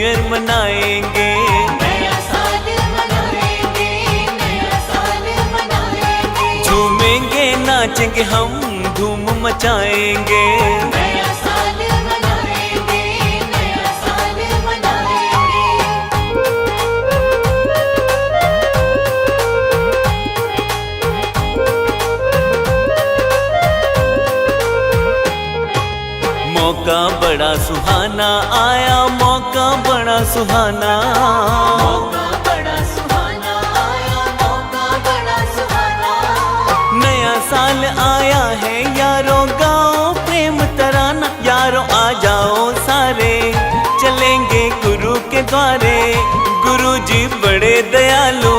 Year मनाएंगे, नया साल मनाएंगे, नया साल मनाएंगे। झूमेंगे नाचेंगे हम धूम मचाएंगे। नया साल मनाएंगे, नया साल मनाएंगे। मौका बड़ा सुहाना आया, मौका बड़ा सुहाना, मौका बड़ा सुहाना आया, मौका बड़ा सुहाना। नया साल आया है यारों, गाओ प्रेम तराना। यारों आ जाओ सारे, चलेंगे गुरु के द्वारे। गुरु जी बड़े दयालु,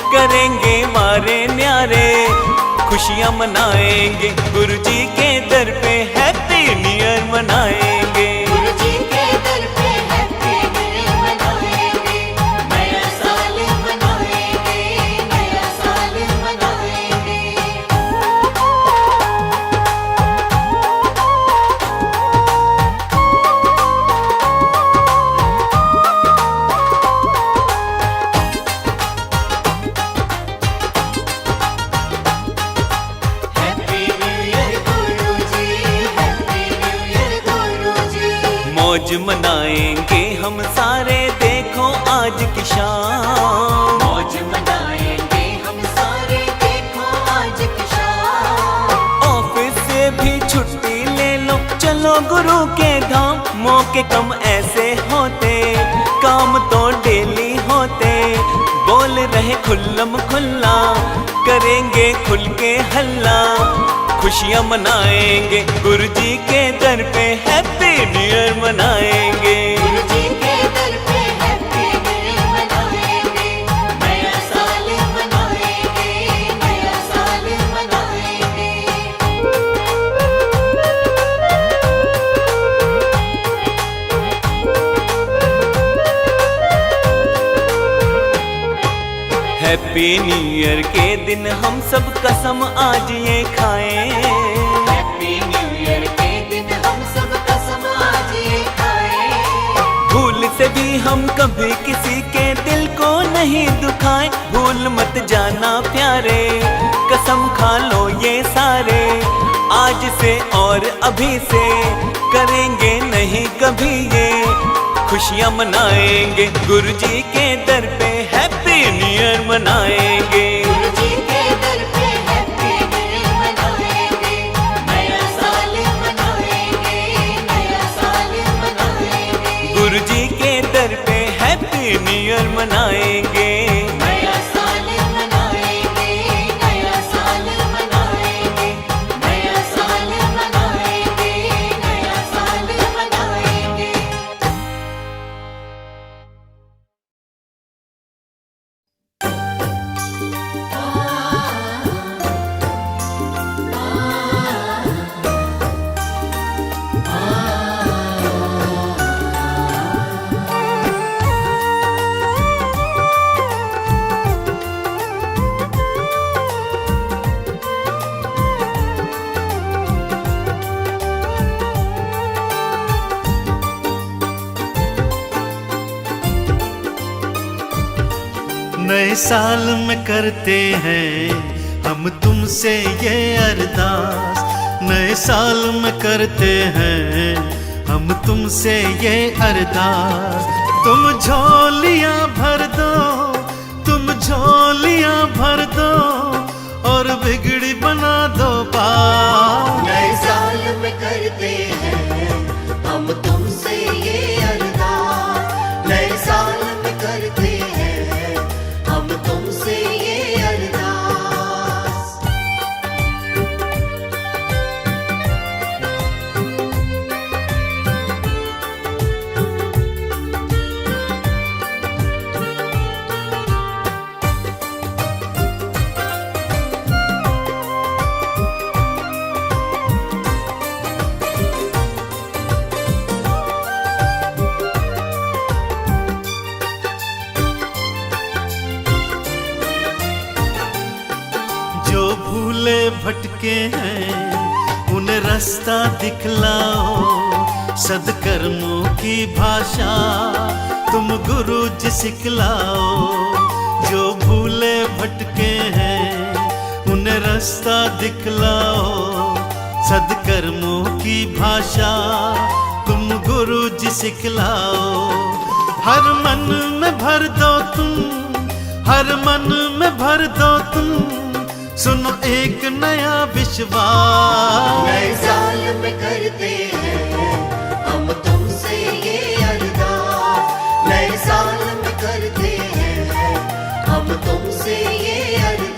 करेंगे मारे न्यारे। खुशियाँ मनाएंगे गुरु जी के दर पे, हैप्पी न्यू ईयर मनाएंगे। गुरु जी के दर पे हैप्पी न्यू ईयर मनाएंगे, नया साल मनाएंगे, नया साल मनाएंगे। हैप्पी न्यू ईयर गुरु जी, हैप्पी न्यू ईयर गुरु जी। मौज मनाएंगे हम सारे, देखो आज की शाम। मौज मनाएंगे हम सारे, देखो आज की शाम। ऑफिस से भी छुट्टी ले लो, चलो गुरु के धाम। मौके कम ऐसे होते, काम तो डेली होते। बोल रहे खुल्लम खुल्ला, करेंगे खुल के हल्ला। खुशियाँ मनाएंगे गुरु जी के दर पे, हैप्पी न्यू ईयर मनाएंगे। गुरु जी के दर पे हैप्पी न्यू ईयर मनाएंगे, नया साल मनाएंगे, नया साल मनाएंगे। हैप्पी न्यू ईयर के दिन हम सब कसम आज ये खाएं। हैप्पी न्यू ईयर के दिन हम सब कसम आज ये खाएं। भूल से भी हम कभी किसी के दिल को नहीं दुखाएं। भूल मत जाना प्यारे, कसम खा लो ये सारे। आज से और अभी से करेंगे नहीं कभी ये। खुशियाँ मनाएंगे गुरु जी के दर पे, हैप्पी न्यू ईयर मनाएंगे। गुरु जी के दर पे हैप्पी न्यू ईयर मनाएंगे, नया साल मनाएंगे, नया साल मनाएंगे। गुरु जी के दर पे हैप्पी न्यू ईयर मनाएंगे। नया साल मनाएंगे, नया साल मनाएंगे, नया साल मनाएंगे, नया साल मनाएंगे। नए साल में करते हैं हम तुमसे ये अरदास। नए साल में करते हैं हम तुमसे ये अरदास। तुम झोलियां भर दो, तुम झोलियां भर दो और बिगड़ी बना दो पार। नए साल में करते हैं हम तुमसे ये अरदास। नए साल में करते हैं हम तुमसे ये अरदास। भूले भटके हैं उन्हें रास्ता दिखलाओ। सदकर्मों की भाषा तुम गुरु जी सिखलाओ। जो भूले भटके हैं उन्हें रास्ता दिखलाओ। सदकर्मों की भाषा तुम गुरु जी सिखलाओ। हर मन में भर दो तुम, हर मन में भर दो तुम, सुनो एक नया विश्वास। नए साल में करते हैं हम तुमसे ये अरदास। नए साल में करते हैं हम तुमसे ये अरदास।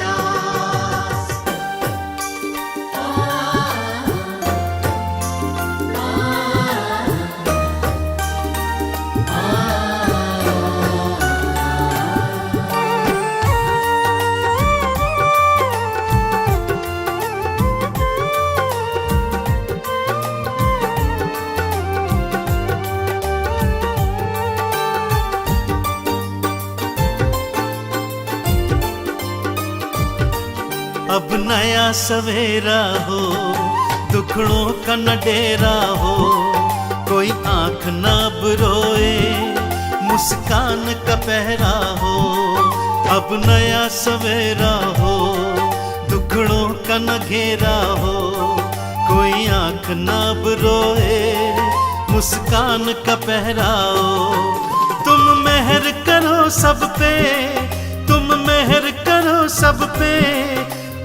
अब नया सवेरा हो, दुखड़ों का न डेरा हो। कोई आंख ना अब रोए, मुस्कान का पहरा हो। अब नया सवेरा हो, दुखड़ों का न घेरा हो। कोई आंख ना अब रोए, मुस्कान का पहरा हो। तुम मेहर करो सब पे, तुम मेहर करो सब पे,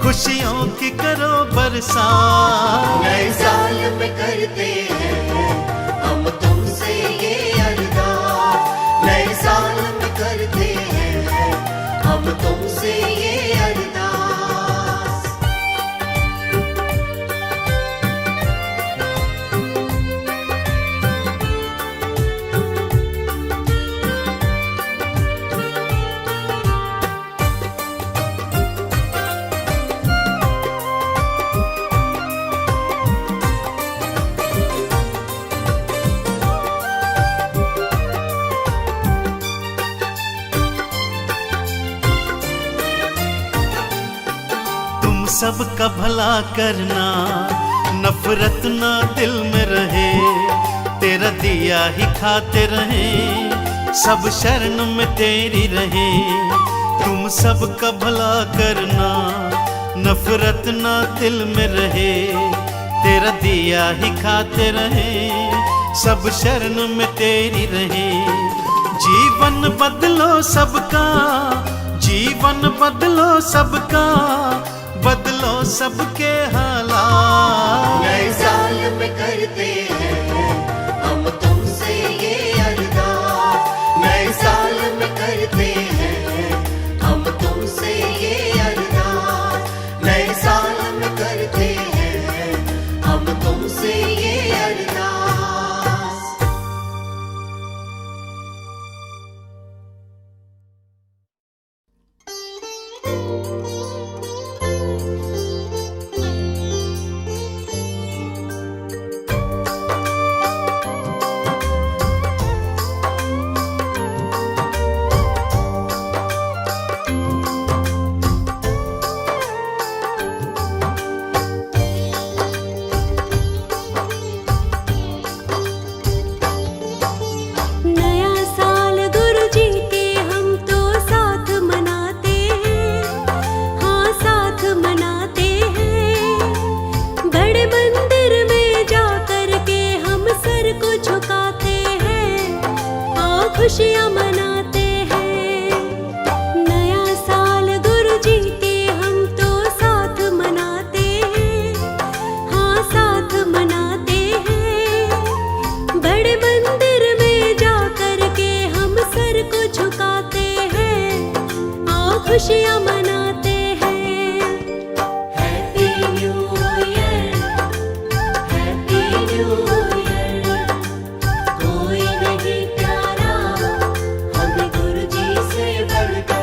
खुशियों की करो बरसात। नए साल में करते हैं हम तुमसे ये अरदास। नए साल में करते हैं हम तुमसे ये अरदास। सबका भला करना, नफरत ना दिल में रहे। तेरा दिया ही खाते रहे, सब शरण में तेरी रहे। तुम सबका भला करना, नफरत ना दिल में रहे। तेरा दिया ही खाते रहे, सब शरण में तेरी रहे। जीवन बदलो सबका, जीवन बदलो सबका, बदलो सबके हालात। नए साल में करते हैं हम तुमसे ये अरदास। नए साल में करते हैं हम तुमसे ये अरदास। नए साल में करते हैं हम तुमसे ये अरदास। खुशियाँ मनाते हैं। नया साल गुरु जी के हम तो साथ मनाते हैं, हाँ साथ मनाते हैं। बड़े मंदिर में जा कर के हम सर को झुकाते हैं, आओ खुशियाँ मनाते हैं। Happy new year, happy new year. कोई नहीं प्यारा हमें गुरु जी से बढ़कर।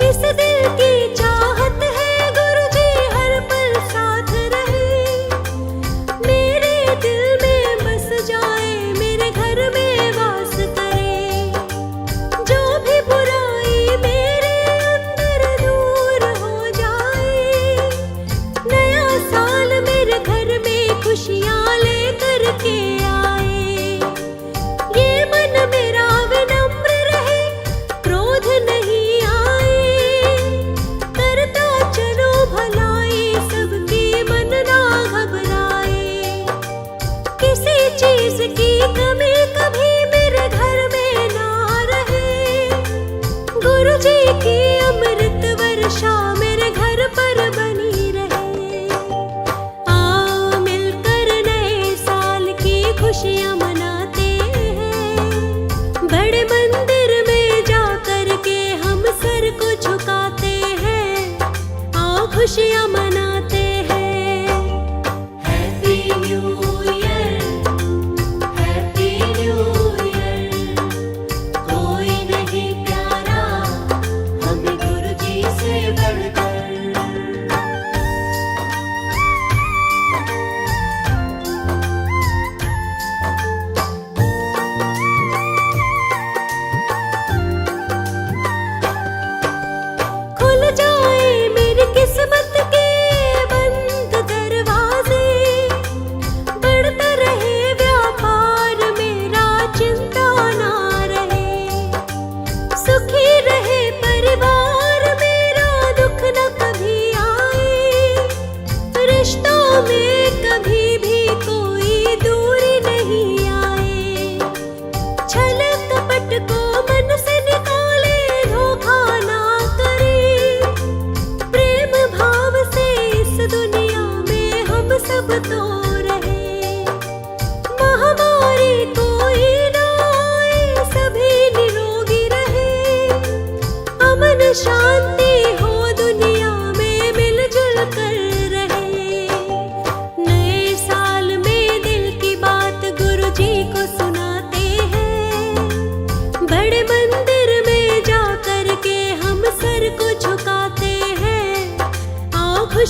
इस दिल की चाहत है गुरु जी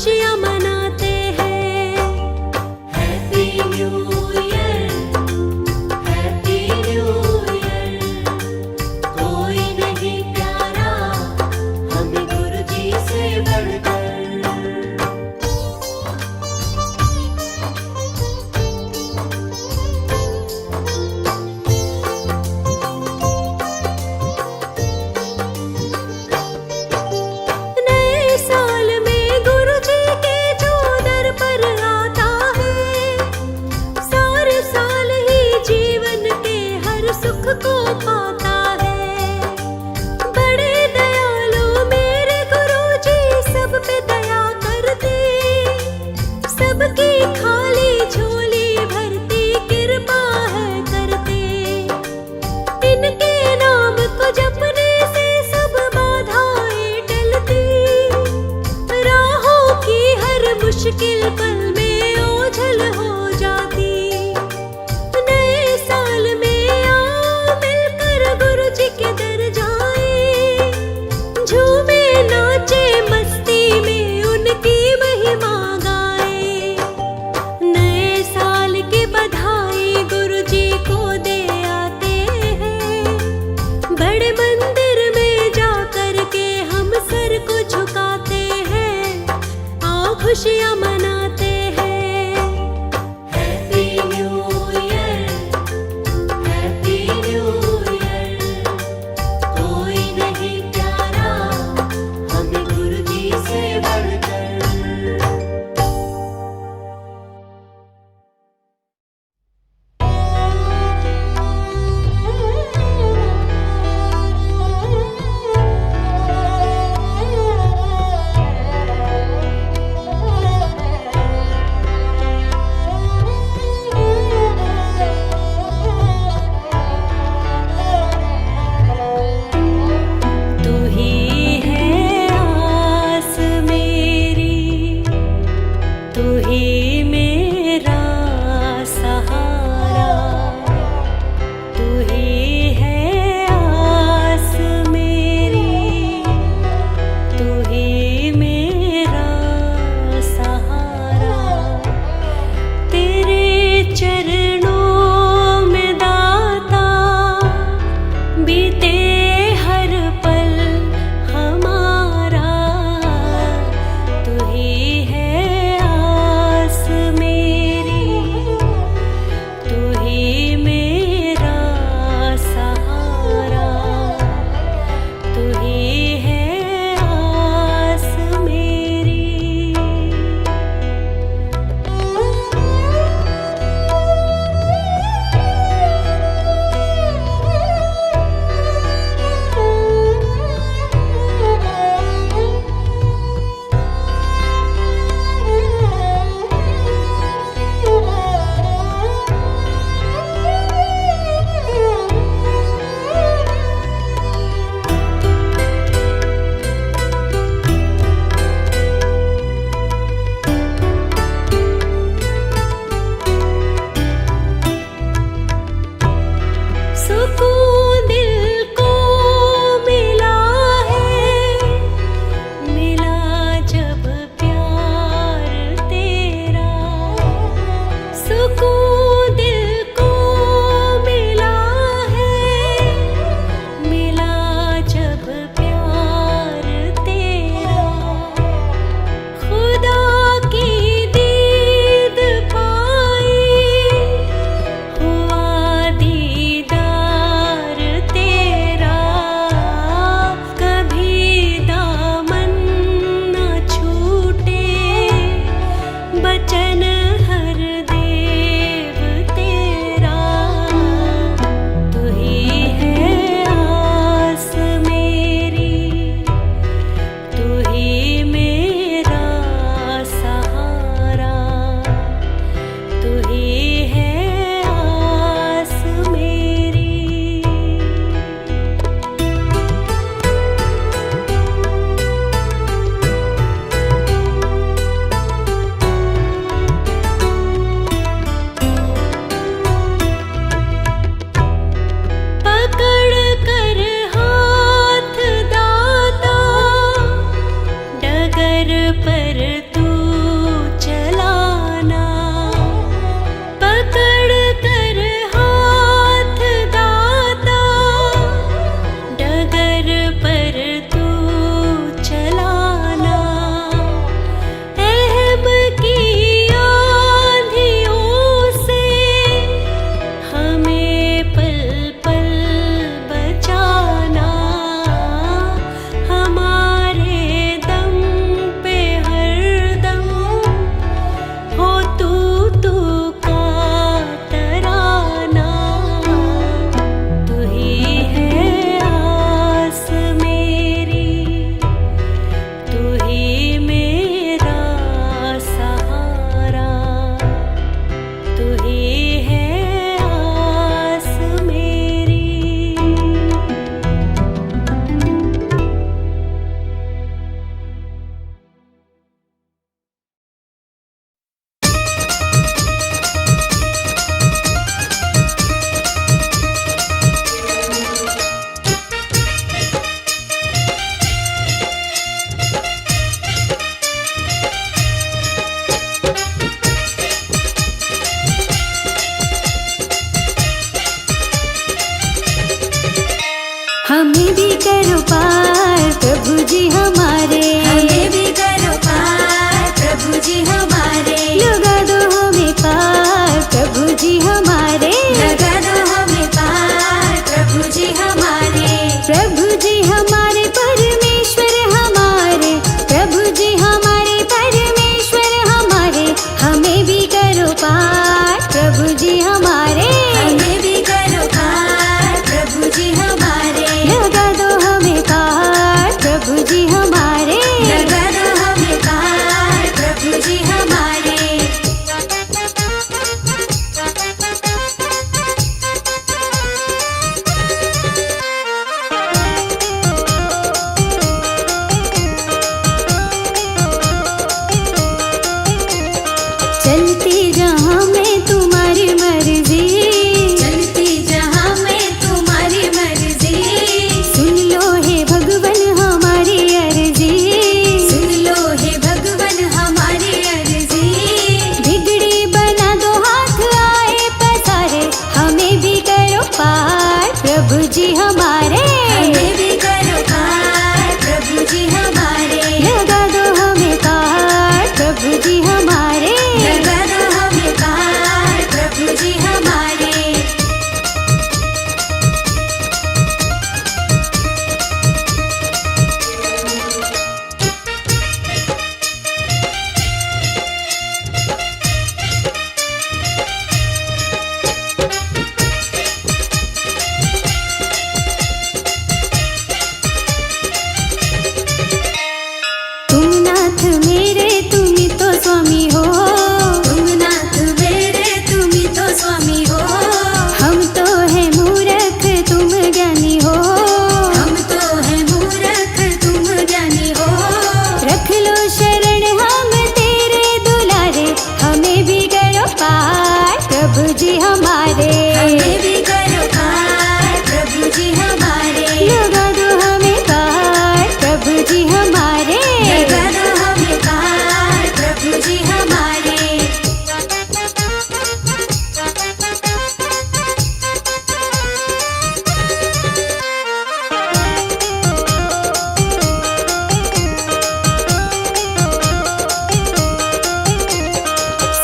खुशियाँ मनाते हैं। Happy new year, happy new year. कोई नहीं प्यारा हमें गुरुजी से बढ़कर। नए साल में गुरुजी के हमारे, हमें भी करो पार प्रभु जी हमारे, लगा दो हमें पार प्रभु जी हमारे, लगा दो हमें पार प्रभु जी हमारे, प्रभु जी हमारे परमेश्वर हमारे, प्रभु जी हमारे परमेश्वर हमारे, हमें भी करो पार प्रभु जी हमारे, हमें भी करो पार प्रभु जी हमारे, लगा दो हमें पार प्रभु जी हमारे, लगा दो हमें पार प्रभु जी हमारे। चलती जहाँ मैं तुम्हारी मर्जी, चलती जहाँ मैं तुम्हारी मर्जी, सुन लो हे भगवन हमारी अर्जी, सुन लो हे भगवन हमारी अर्जी, बिगड़ी बना दो हाथ आए पसारे, हमें भी करो पार प्रभु जी हमारे, हमें भी करो पार प्रभु जी हमारे, लगा दो हमें पार प्रभु जी हमारे, लगा दो हमें पार प्रभु जी हमारे। तुम नाथ मेरे तुम ही तो स्वामी हो, तुम नाथ मेरे तुम ही तो स्वामी हो, हम तो है मूर्ख तुम ज्ञानी हो, हम तो है मूर्ख तुम ज्ञानी हो, रख लो शरण हम तेरे दुलारे, हमें भी करो पार प्रभु जी हमारे, हमें भी करो पार प्रभु जी हमारे, लगा दो हमें पार प्रभु जी हमारे, लगा दो हमें पार प्रभु जी हमारे।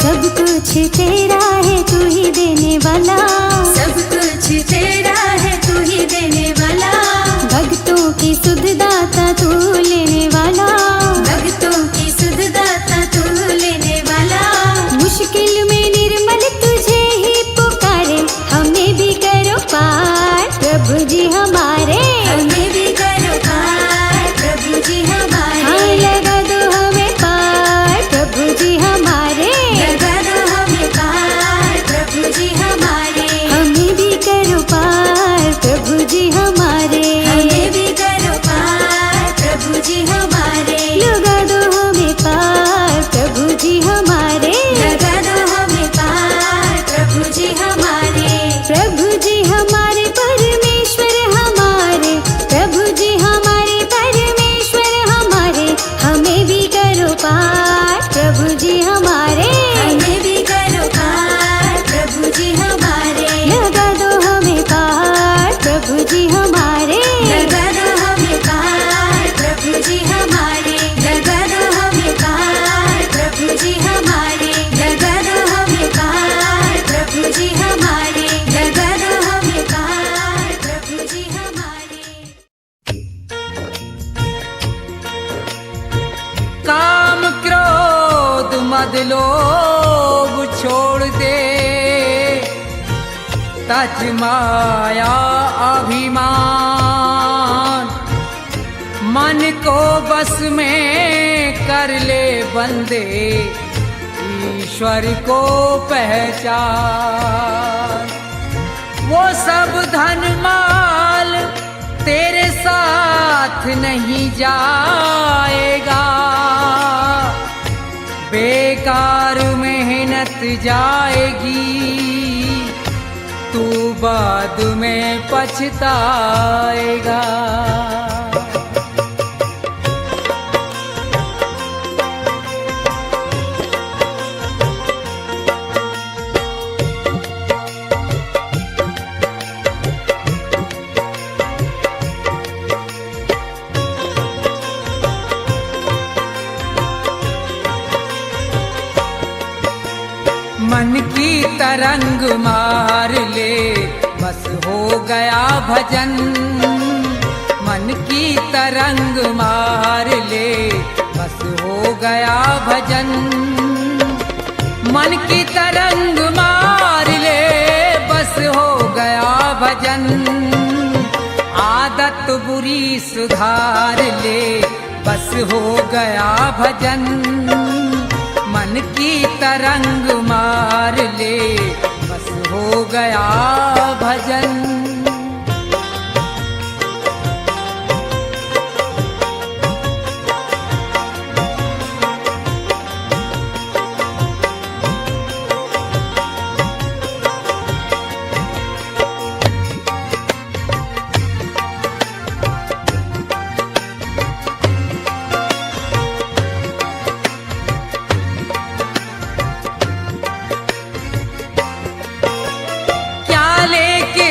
सब कुछ तेरा है तू ही देने वाला, सब कुछ तेरा है तू ही देने वाला, भक्तों की सुध दाता तू लेने वाला, भक्तों की सुध दाता तू लेने वाला, मुश्किल में निर्मल तुझे ही पुकारे, हमें भी करो पार प्रभु जी हमारे, हमें भी करो पार प्रभु जी हाँ हमारे, लगा दो हमें पार प्रभु जी हमारे, लगा दो हमें पार प्रभु जी हमारे, हमें भी करो पार प्रभु जी हमारे, हमें भी करो पार प्रभु जी हमारे, लगा दो हमें पार प्रभु जी हमारे, लगा दो हमें पार प्रभु जी हमारे, प्रभु जी हमारे परमेश्वर हमारे, प्रभु जी हमारे परमेश्वर हमारे, हमें भी करो पार प्रभु जी हमारे, हमें भी करो पार प्रभु जी हमारे, लगा दो हमें पार प्रभु जी हमारे, लगा दो हमें पार प्रभु जी हमारे, लगा दो हमें पार प्रभु जी हमारे, लगा दो हमें पार प्रभु जी हमारे, लगा दो हमें पार प्रभु जी हमारे। काम क्रोध मद लोभ छोड़ दे, तज माया अभिमान, मन को बस में कर ले बंदे, ईश्वर को पहचान। वो सब धन माल तेरे साथ नहीं जाएगा, बेकार मेहनत जाएगी, तू बाद में पछताएगा। मन की तरंग मार ले, बस हो गया भजन। मन की तरंग मार ले, बस हो गया भजन। मन की तरंग मार ले, बस हो गया भजन। आदत बुरी सुधार ले, बस हो गया भजन। मन की तरंग मार ले, बस हो गया भजन।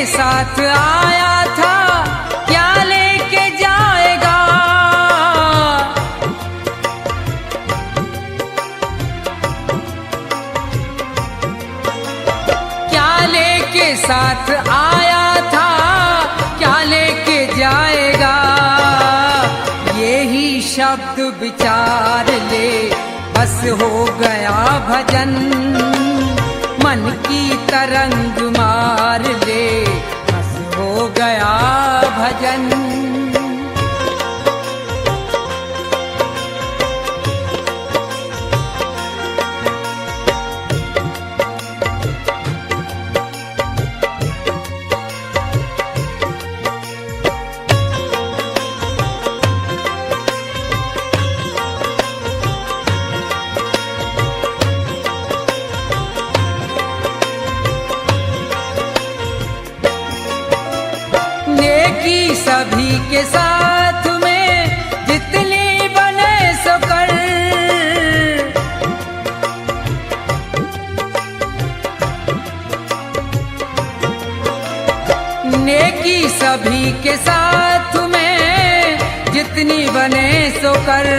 साथ आया था, क्या लेके जाएगा? क्या लेके साथ आया था, क्या लेके जाएगा? यही शब्द विचार ले, बस हो गया भजन। मन की तरंग मार ले, बस हो गया भजन। सभी के साथ में जितनी बने सो कर। नेकी सभी के साथ में जितनी बने सो कर।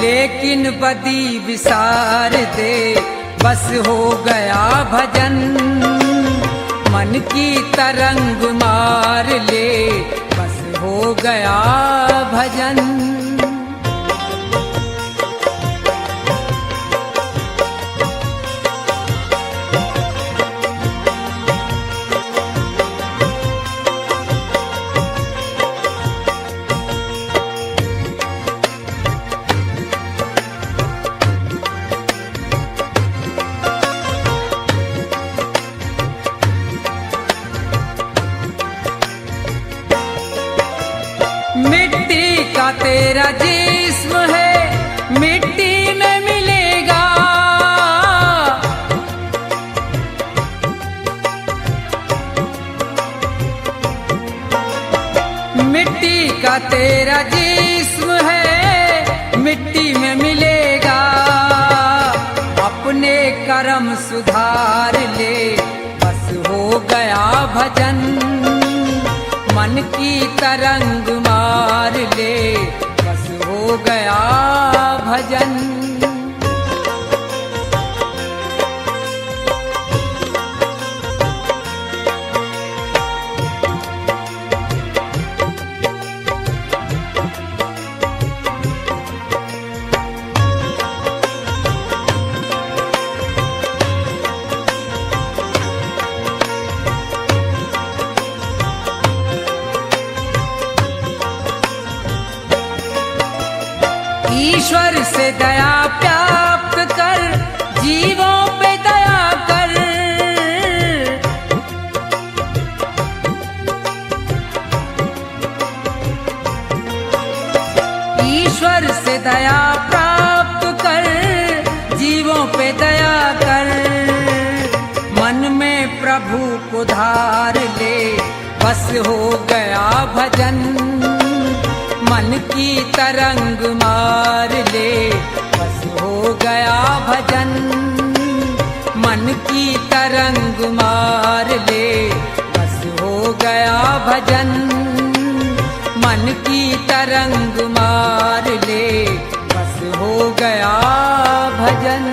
लेकिन बदी विसार दे, बस हो गया भजन। मन की तरंग मार ले, बस हो गया भजन। मिट्टी का तेरा जिस्म है, मिट्टी में मिलेगा। मिट्टी का तेरा जिस्म है, मिट्टी में मिलेगा। अपने कर्म सुधार ले, बस हो गया भजन। मन की तरंग मार ले, बस हो गया भजन। ईश्वर से दया प्राप्त कर, जीवों पे दया कर। ईश्वर से दया प्राप्त कर, जीवों पे दया कर। मन में प्रभु को धार ले, बस हो गया भजन। मन की तरंग मार ले, बस हो गया भजन। मन की तरंग मार ले, बस हो गया भजन। मन की तरंग मार ले, बस हो गया भजन।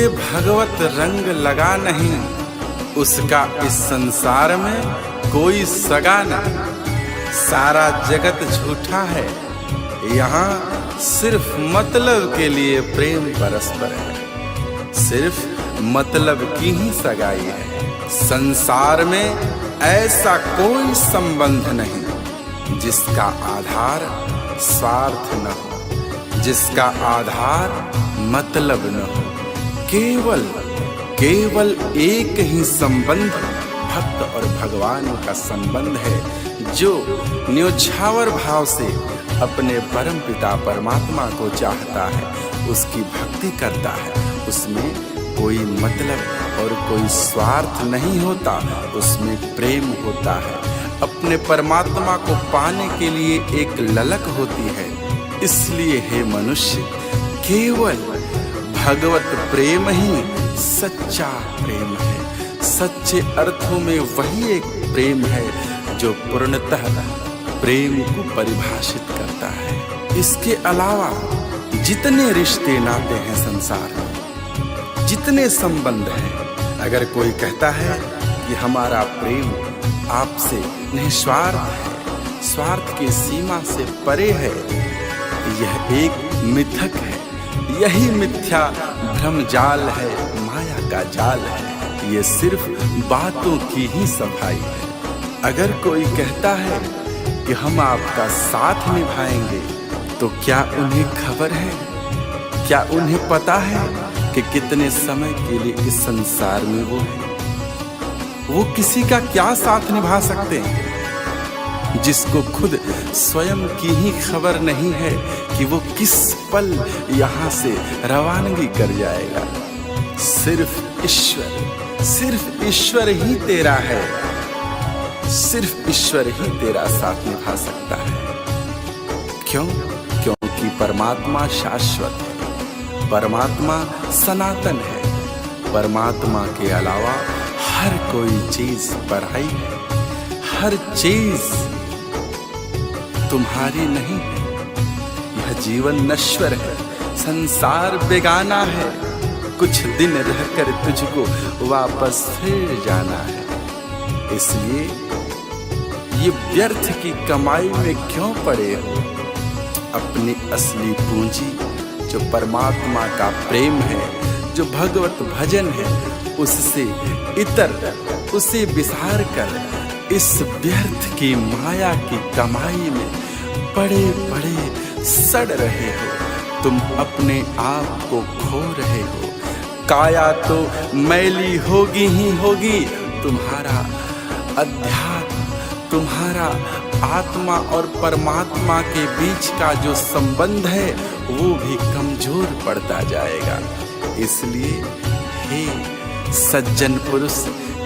जिसके भगवत रंग लगा नहीं, उसका इस संसार में कोई सगा नहीं। सारा जगत झूठा है, यहाँ सिर्फ मतलब के लिए प्रेम परस्पर है, सिर्फ मतलब की ही सगाई है। संसार में ऐसा कोई संबंध नहीं जिसका आधार स्वार्थ न हो, जिसका आधार मतलब न हो। केवल एक ही संबंध भक्त और भगवान का संबंध है, जो न्योछावर भाव से अपने परम पिता परमात्मा को चाहता है, उसकी भक्ति करता है। उसमें कोई मतलब और कोई स्वार्थ नहीं होता, उसमें प्रेम होता है। अपने परमात्मा को पाने के लिए एक ललक होती है। इसलिए हे मनुष्य, केवल भगवत प्रेम ही सच्चा प्रेम है। सच्चे अर्थों में वही एक प्रेम है जो पूर्णतः प्रेम को परिभाषित करता है। इसके अलावा जितने रिश्ते नाते हैं संसार में, जितने संबंध हैं, अगर कोई कहता है कि हमारा प्रेम आपसे निस्वार्थ है, स्वार्थ की सीमा से परे है, यह एक मिथक है। यही मिथ्या भ्रम जाल है, माया का जाल है। ये सिर्फ बातों की ही सफाई है। अगर कोई कहता है कि हम आपका साथ निभाएंगे, तो क्या उन्हें खबर है, क्या उन्हें पता है कि कितने समय के लिए इस संसार में वो है? वो किसी का क्या साथ निभा सकते हैं, जिसको खुद स्वयं की ही खबर नहीं है कि वो किस पल यहाँ से रवानगी कर जाएगा। सिर्फ ईश्वर ही तेरा है, सिर्फ ईश्वर ही तेरा साथ निभा सकता है। क्यों? क्योंकि परमात्मा शाश्वत है, परमात्मा सनातन है। परमात्मा के अलावा हर कोई चीज पराई है, हर चीज तुम्हारी नहीं है। यह जीवन नश्वर है, संसार बेगाना है। कुछ दिन रहकर तुझको वापस फिर जाना है। इसलिए ये व्यर्थ की कमाई में क्यों पड़े हो? अपनी असली पूंजी जो परमात्मा का प्रेम है, जो भगवत भजन है, उससे इतर उसे विसार कर इस व्यर्थ की माया की कमाई में पड़े पड़े सड़ रहे हो। तुम अपने आप को खो रहे हो। काया तो मैली होगी ही होगी, तुम्हारा अध्यात्म, तुम्हारा आत्मा और परमात्मा के बीच का जो संबंध है वो भी कमजोर पड़ता जाएगा। इसलिए हे सज्जन पुरुष,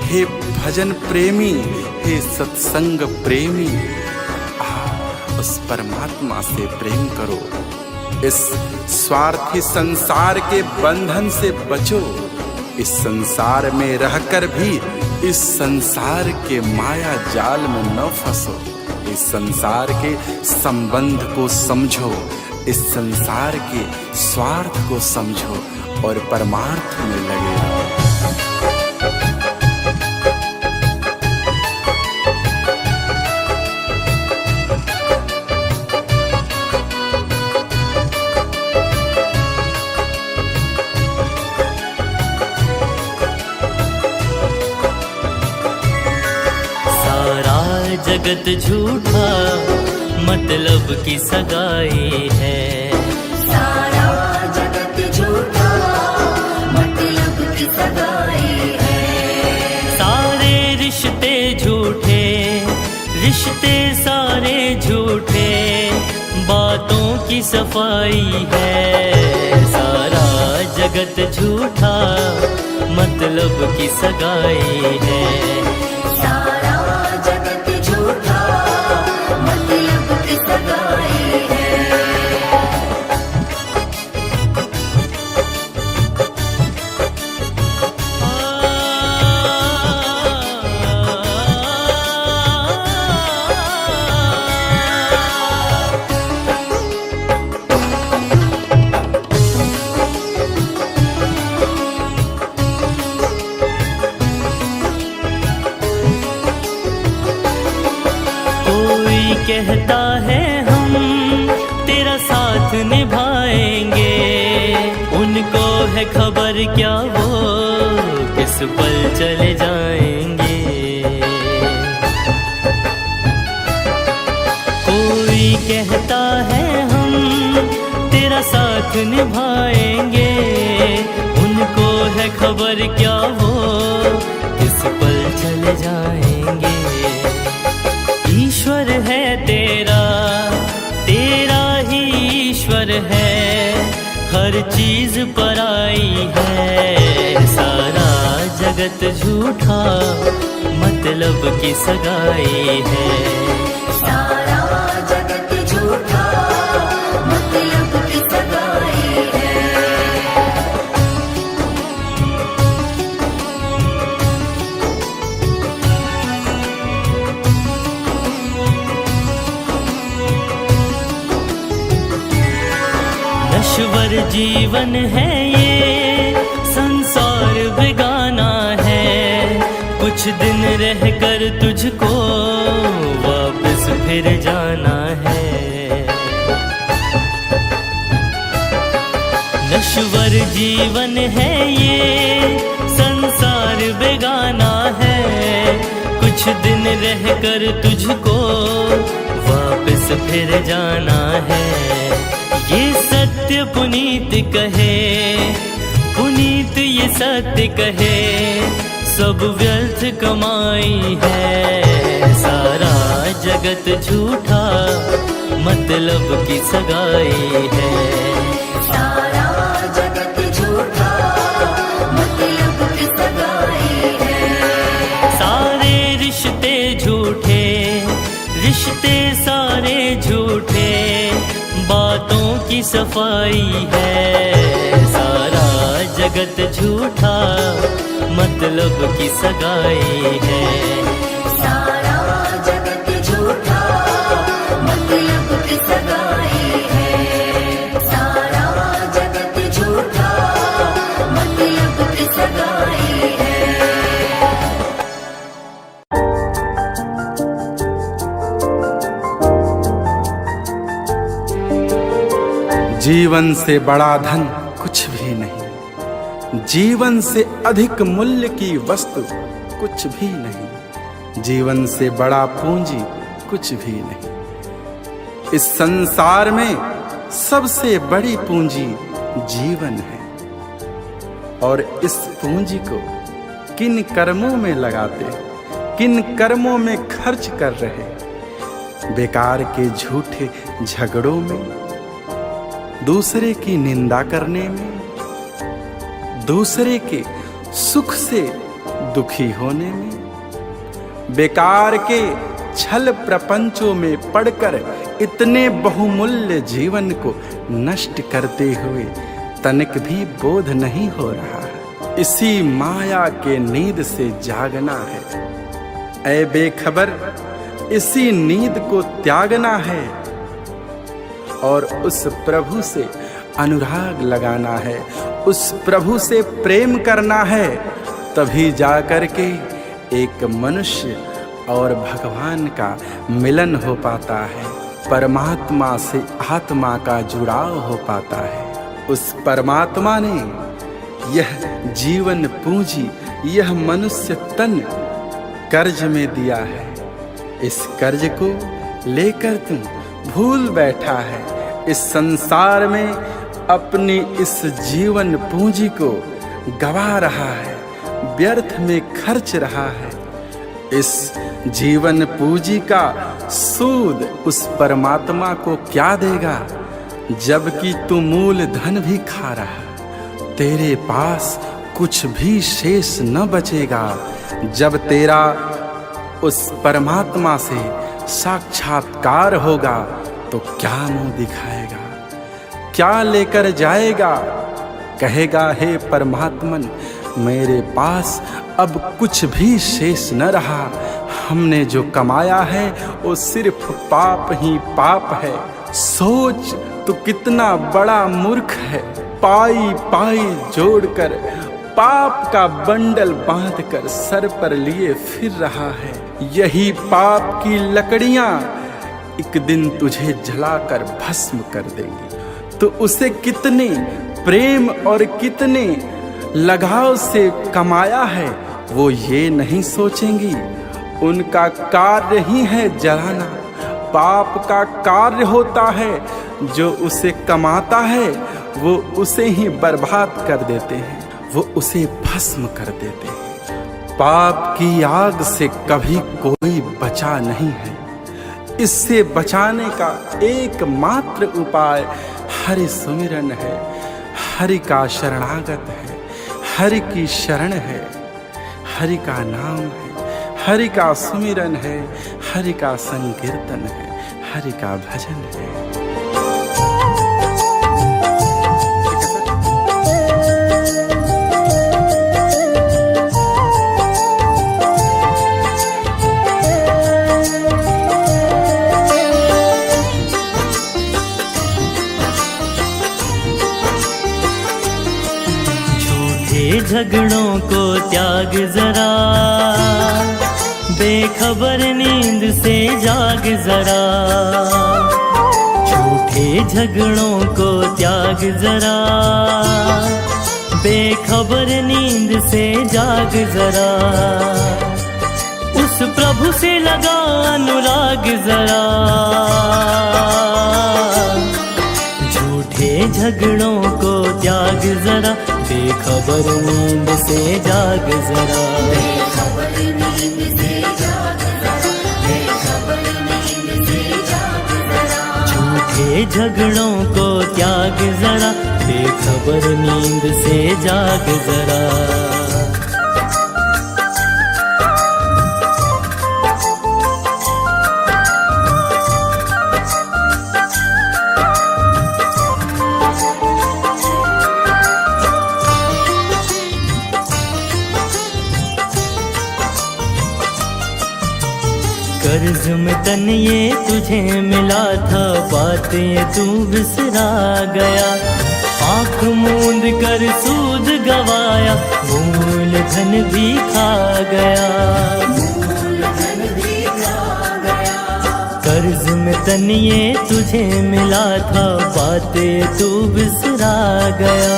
हे भजन प्रेमी, हे सत्संग प्रेमी, आप उस परमात्मा से प्रेम करो। इस स्वार्थी संसार के बंधन से बचो। इस संसार में रहकर भी इस संसार के माया जाल में न फंसो। इस संसार के संबंध को समझो, इस संसार के स्वार्थ को समझो और परमार्थ में लगे रहो। जगत झूठा मतलब की सगाई है। सारा जगत झूठा मतलब की सगाई है। सारे रिश्ते झूठे, रिश्ते सारे झूठे, बातों की सफाई है। सारा जगत झूठा मतलब की सगाई है। सारा जगत झूठा मतलब की सगाई है। कहता है हम तेरा साथ निभाएंगे, उनको है खबर क्या वो किस पल चले जाएंगे। कोई कहता है हम तेरा साथ निभाएंगे, उनको है खबर क्या वो किस पल चले जाएंगे। ईश्वर है तेरा, तेरा ही ईश्वर है, हर चीज पराई है। सारा जगत झूठा मतलब की सगाई है। सारा जगत झूठा मतलब की सगाई है। नश्वर जीवन है ये, संसार बेगाना है, कुछ दिन रह कर तुझको वापस फिर जाना है। नश्वर जीवन है ये, संसार बेगाना है, कुछ दिन रह कर तुझको वापस फिर जाना है। ये सत्य पुनीत कहे, पुनीत ये सत्य कहे, सब व्यर्थ कमाई है। सारा जगत झूठा मतलब की सगाई है। सारा जगत झूठा मतलब की सगाई है। सारे रिश्ते झूठे, रिश्ते सारे झूठे, बातों की सफाई है। सारा जगत झूठा मतलब की सगाई है। सारा जगत झूठा मतलब की सगाई है। सारा जगत झूठा मतलब की सगाई है। जीवन से बड़ा धन कुछ भी नहीं, जीवन से अधिक मूल्य की वस्तु कुछ भी नहीं, जीवन से बड़ा पूंजी कुछ भी नहीं। इस संसार में सबसे बड़ी पूंजी जीवन है, और इस पूंजी को किन कर्मों में लगाते, किन कर्मों में खर्च कर रहे। बेकार के झूठे झगड़ों में, दूसरे की निंदा करने में, दूसरे के सुख से दुखी होने में, बेकार के छल प्रपंचों में पड़कर इतने बहुमूल्य जीवन को नष्ट करते हुए तनिक भी बोध नहीं हो रहा है। इसी माया के नींद से जागना है। ऐ बेखबर, इसी नींद को त्यागना है और उस प्रभु से अनुराग लगाना है, उस प्रभु से प्रेम करना है। तभी जाकर के एक मनुष्य और भगवान का मिलन हो पाता है, परमात्मा से आत्मा का जुड़ाव हो पाता है। उस परमात्मा ने यह जीवन पूंजी, यह मनुष्य तन कर्ज में दिया है। इस कर्ज को लेकर तू भूल बैठा है, इस संसार में अपनी इस जीवन पूंजी को गवा रहा है, व्यर्थ में खर्च रहा है। इस जीवन पूंजी का सूद उस परमात्मा को क्या देगा, जबकि तू मूल धन भी खा रहा। तेरे पास कुछ भी शेष न बचेगा जब तेरा उस परमात्मा से साक्षात्कार होगा। तो क्या मुंह दिखाएगा, क्या लेकर जाएगा? कहेगा, हे परमात्मन, मेरे पास अब कुछ भी शेष न रहा। हमने जो कमाया है वो सिर्फ पाप ही पाप है। सोच तू कितना बड़ा मूर्ख है। पाई पाई जोड़कर पाप का बंडल बांधकर सर पर लिए फिर रहा है। यही पाप की लकड़ियां एक दिन तुझे जलाकर भस्म कर देगी, तो उसे कितने प्रेम और कितने लगाव से कमाया है वो ये नहीं सोचेंगी। उनका कार्य ही है जलाना, पाप का कार्य होता है। जो उसे कमाता है वो उसे ही बर्बाद कर देते हैं, वो उसे भस्म कर देते हैं। पाप की आग से कभी कोई बचा नहीं है। इससे बचाने का एकमात्र उपाय हरि सुमिरन है, हरि का शरणागत है, हरि की शरण है, हरि का नाम है, हरि का सुमिरन है, हरि का संकीर्तन है, हरि का भजन है। झगड़ों को त्याग जरा, बेखबर नींद से जाग जरा। झूठे झगड़ों को त्याग जरा, बेखबर नींद से जाग जरा। उस प्रभु से लगा अनुराग जरा। झूठे झगड़ों को त्याग जरा, बेखबर नींद से जाग जरा। बेखबर नींद से जाग जरा, बेखबर नींद से जाग जरा। झूठे झगड़ों को त्याग जरा, बेखबर नींद से जाग जरा। कर्ज में तन ये तुझे मिला था, बात ये तू बिसरा गया। आँख मूंद कर सूद गवाया, मूल धन भी खा गया। कर्ज में तन ये तुझे मिला था, बात ये तू बिसरा गया।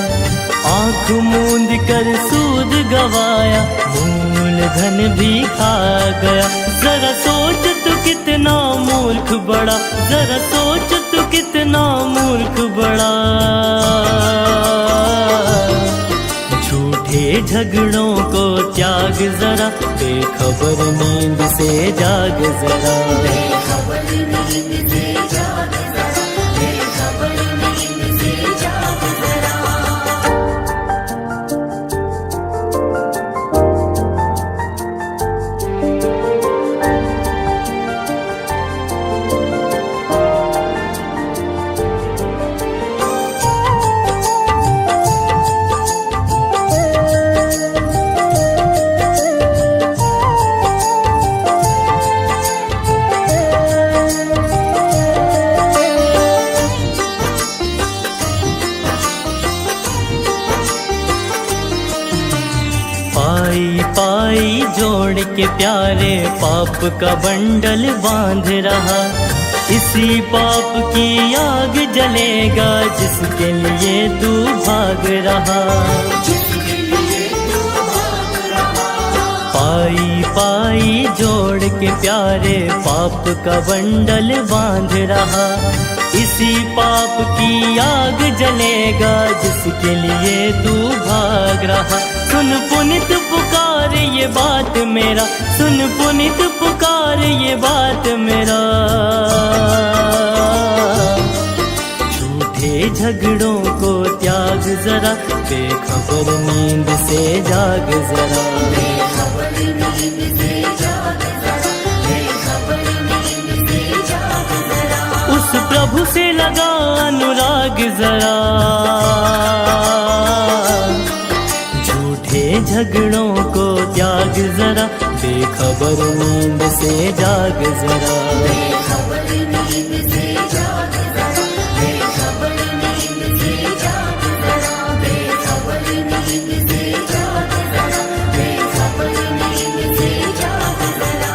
आँख मूंद कर सूद गवाया, मूल धन भी खा गया। जरा सोच तू कितना मूर्ख बड़ा, जरा सोच तू कितना मूर्ख बड़ा। झूठे झगड़ों को त्याग जरा, बेखबर नींद से जाग जरा। बेखबर नींद से जाग जरा, बेखबर नींद से जाग जरा। पाई जोड़ के प्यारे, पाप का बंडल बांध रहा। इसी पाप की आग जलेगा, जिसके लिए तू भाग रहा। पाई जोड़ के प्यारे, पाप का बंडल बांध रहा। इसी पाप की आग जलेगा, जिसके लिए तू भाग रहा। सुन पुनित पुकार ये बात मेरा, सुन पुनित पुकार ये बात मेरा। झूठे झगड़ों को त्याग जरा, बेखबर नींद से जाग जरा। बेखबर नींद से जाग जरा, बेखबर नींद से जाग जरा। उस प्रभु से लगा अनुराग जरा। झूठे झगड़ों को त्याग जरा, बेखबर नींद से जाग जरा। बेखबर नींद से जाग जरा, बेखबर नींद से जाग जरा। बेखबर नींद से जाग जरा, बेखबर नींद से जाग जरा।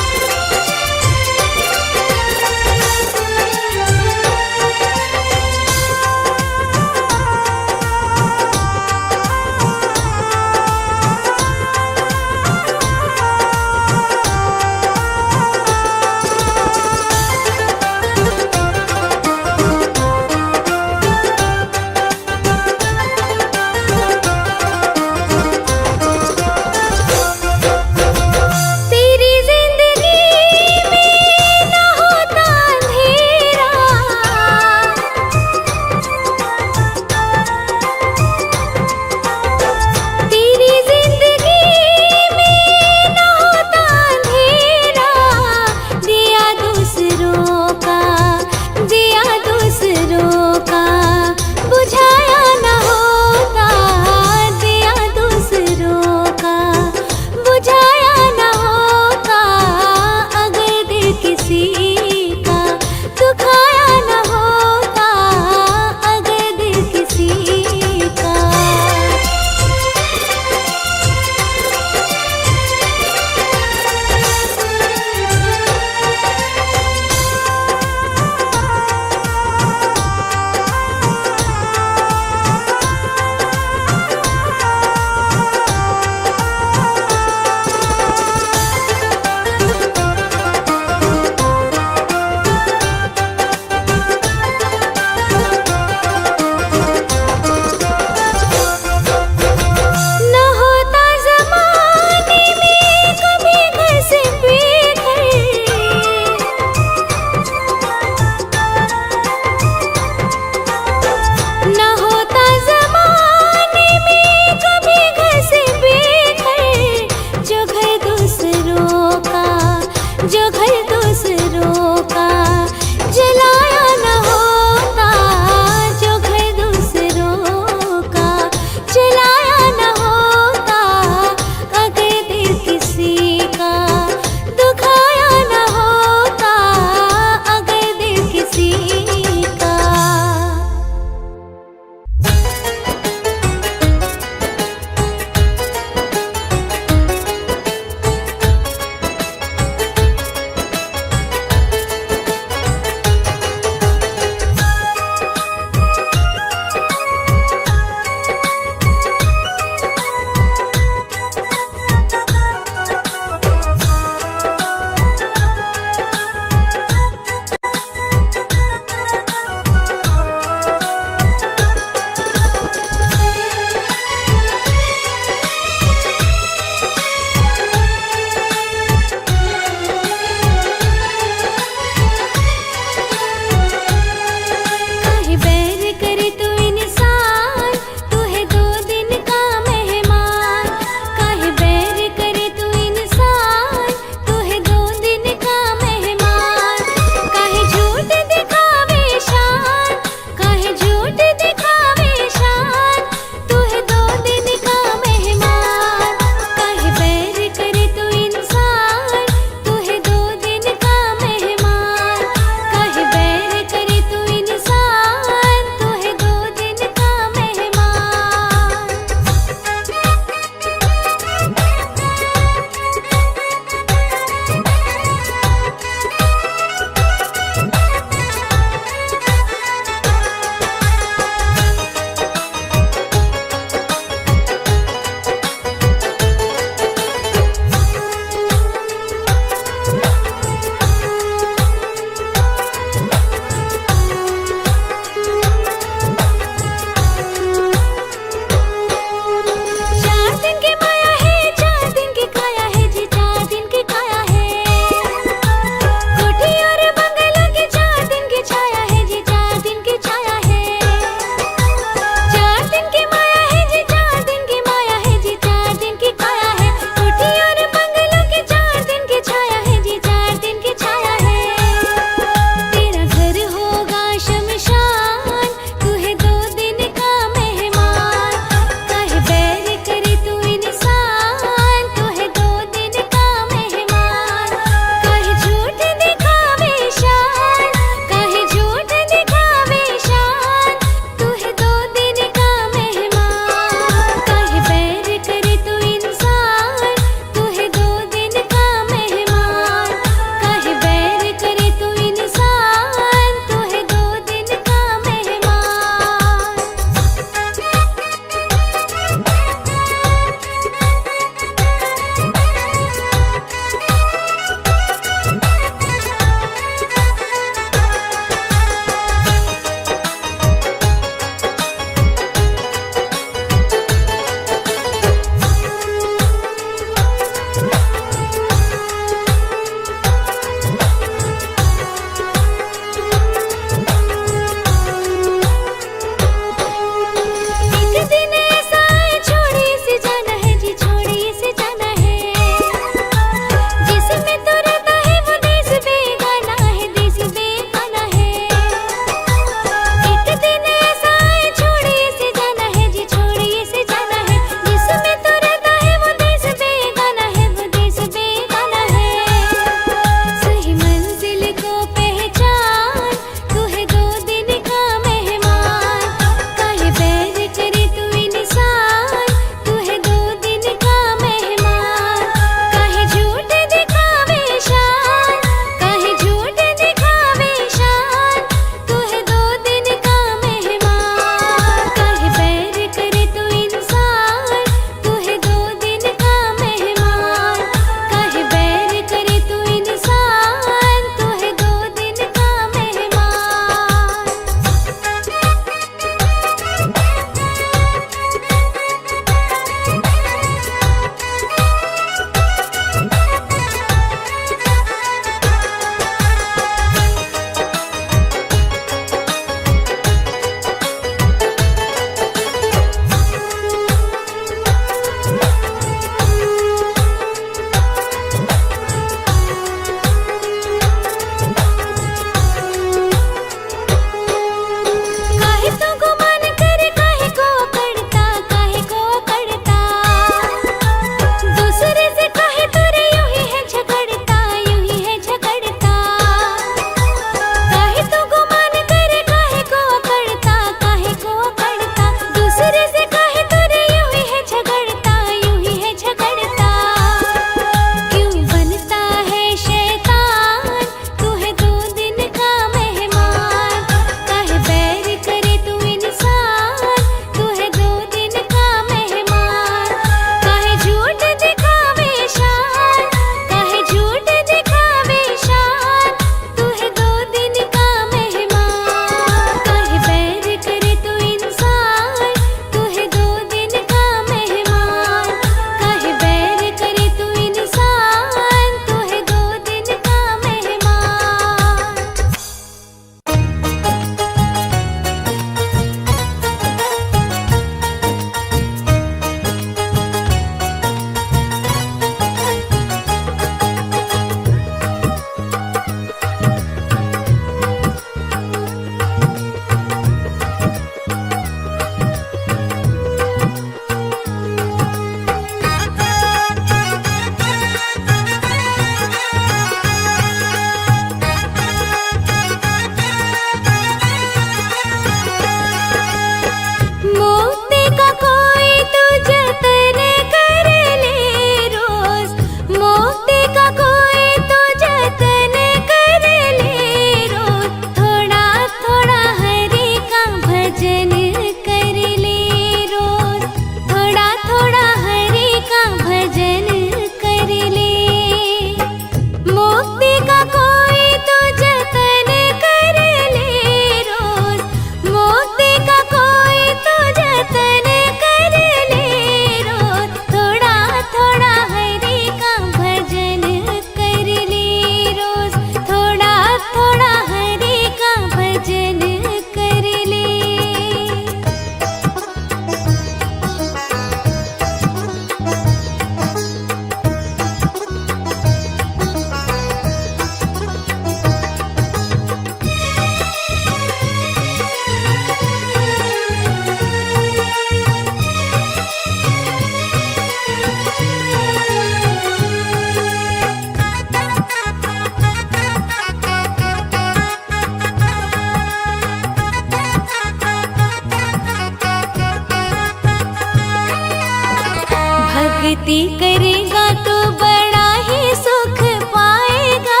भक्ति करेगा तो बड़ा ही सुख पाएगा,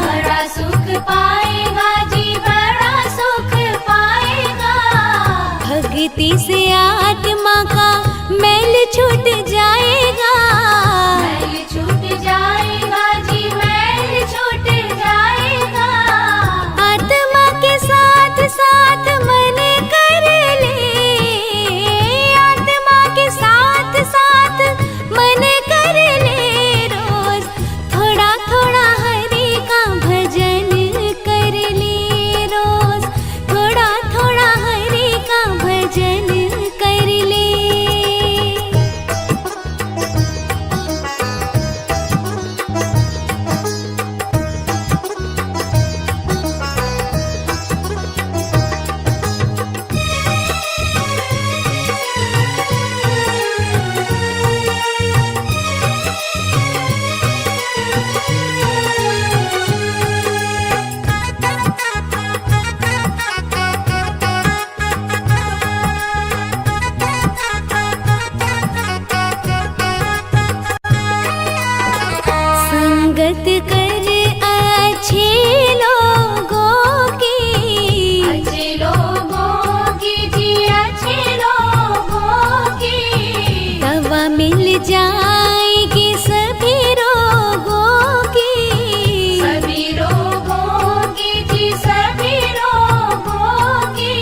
बड़ा सुख पाएगा जी, बड़ा सुख पाएगा। भक्ति से आत्मा का मैल छूट जाएगा, मैल छूट जाएगा जी, मैल छूट जाएगा। आत्मा के साथ साथ मन कर ले, आत्मा के साथ साथ मन कर ले, रोज थोड़ा थोड़ा हरि का भजन कर ले, रोज थोड़ा थोड़ा हरि का भजन कर ले। संगत कर अच्छे लोगों की, अच्छे लोगों की जी, अच्छे लोगों की। दवा मिल जाएगी सभी रोगों की, सभी रोगों की जी, सभी रोगों की।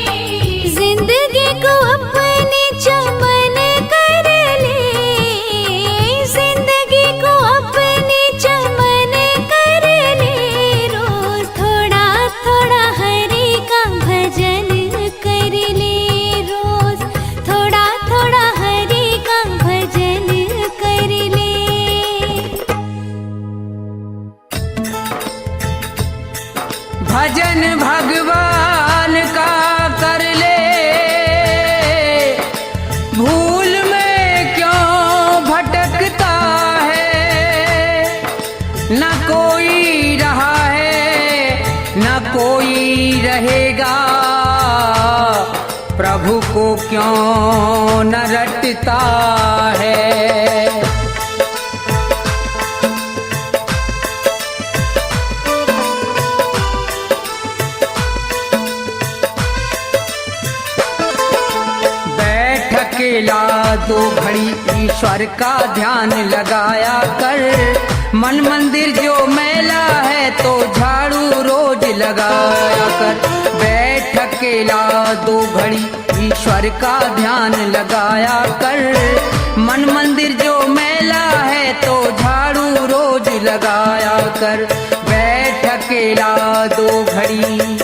जिंदगी को अपने चमन कर ले, जिंदगी को अपने चमन कर ले, रोज थोड़ा थोड़ा हरि का भजन कर ले, रोज थोड़ा थोड़ा हरि का भजन कर ले। भजन भगवान का कर ले, भूल में क्यों भटकता है। न कोई रहा है न कोई रहेगा, प्रभु को क्यों न रटता है। बैठ अकेला दो घड़ी ईश्वर का ध्यान लगाया कर, मन मंदिर जो मैला है तो झाड़ू रोज लगाया कर। बैठ अकेला दो घड़ी ईश्वर का ध्यान लगाया कर, मन मंदिर जो मैला है तो झाड़ू रोज लगाया कर। बैठ अकेला दो घड़ी।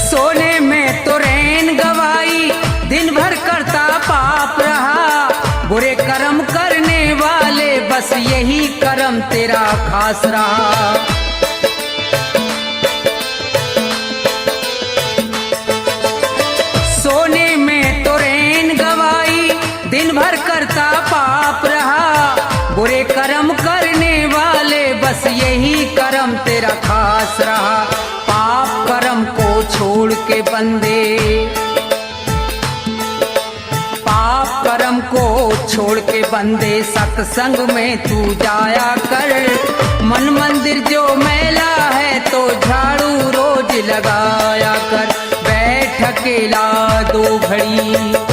सोने में तो रैन गवाई, दिन भर करता पाप रहा। बुरे कर्म करने वाले बस यही कर्म तेरा खास रहा। सोने में तो रैन गवाई, दिन भर करता पाप रहा। बुरे कर्म करने वाले बस यही कर्म तेरा खास रहा। पाप कर्म को छोड़ के बंदे, पाप कर्म को छोड़ के बंदे सत्संग में तू जाया कर। मन मंदिर जो मैला है तो झाड़ू रोज लगाया कर। बैठ अकेला दो घड़ी।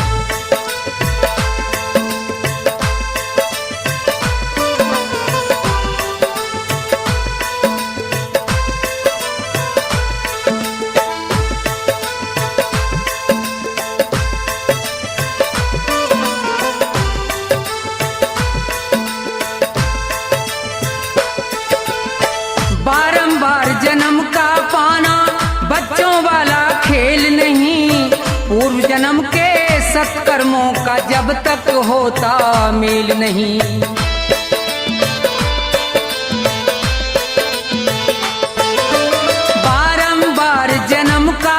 बारंबार जन्म का पाना बच्चों वाला खेल नहीं। पूर्व जन्म के सत्कर्मों का जब तक होता मेल नहीं। बारंबार जन्म का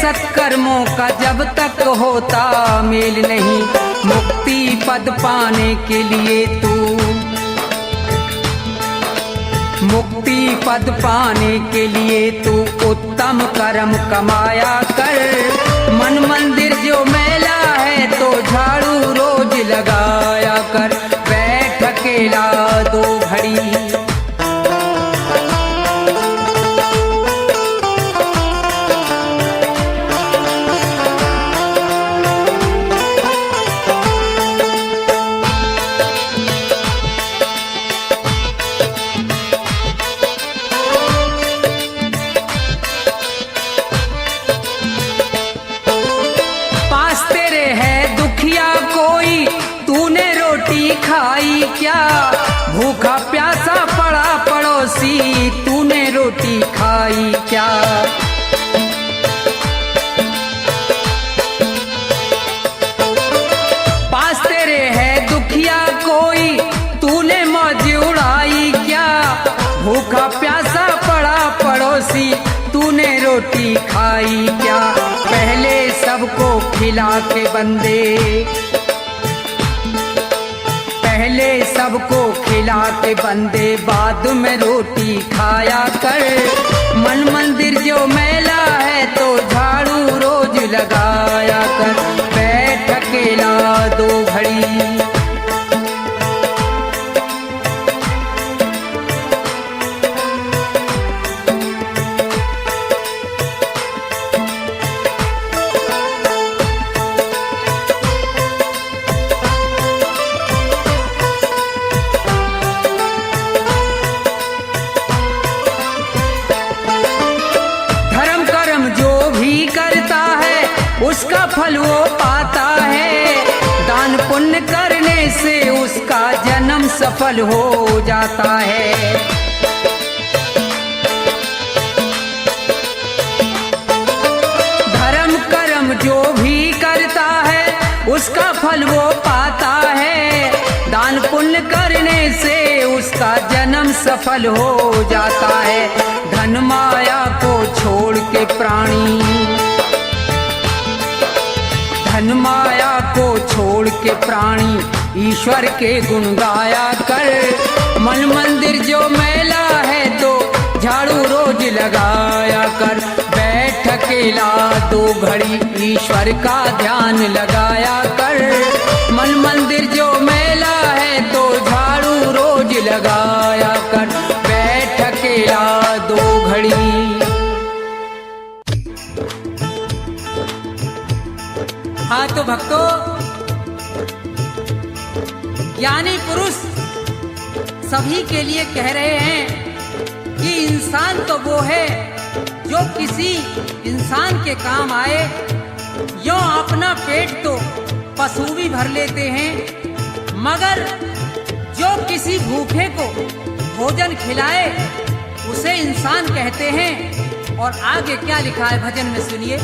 सत्कर्मों का जब तक होता मेल नहीं, मुक्ति पद पाने के लिए तू, मुक्ति पद पाने के लिए तू उत्तम कर्म कमाया कर। मन मंदिर जो मैला है तो झाड़ू रोज लगाया कर। बैठ अकेला 2 घड़ी, खाई क्या, भूखा प्यासा पड़ा पड़ोसी, तूने रोटी खाई क्या। पास तेरे है दुखिया कोई, तूने मौज उड़ाई क्या, भूखा प्यासा पड़ा पड़ोसी, तूने रोटी खाई क्या। पहले सबको खिला के बंदे, पहले सबको खिला के बंदे, बाद में रोटी खाया कर। मन मंदिर जो मैला है तो झाड़ू रोज लगाया कर। बैठ अकेला 2 घड़ी, उसका फल वो पाता है। दान पुण्य करने से उसका जन्म सफल हो जाता है। धर्म कर्म जो भी करता है उसका फल वो पाता है। दान पुण्य करने से उसका जन्म सफल हो जाता है। धन माया को छोड़ के प्राणी, धन माया को छोड़ के प्राणी ईश्वर के गुण गाया कर। मन मंदिर जो मैला है तो झाड़ू रोज लगाया कर। बैठ अकेला 2 घड़ी ईश्वर का ध्यान लगाया कर। मन मंदिर जो मैला है तो झाड़ू रोज लगाया कर। बैठ अकेला 2 घड़ी। हाँ तो भक्तों, ज्ञानी पुरुष सभी के लिए कह रहे हैं कि इंसान तो वो है जो किसी इंसान के काम आए। यो अपना पेट तो पशु भी भर लेते हैं, मगर जो किसी भूखे को भोजन खिलाए उसे इंसान कहते हैं। और आगे क्या लिखा है भजन में सुनिए।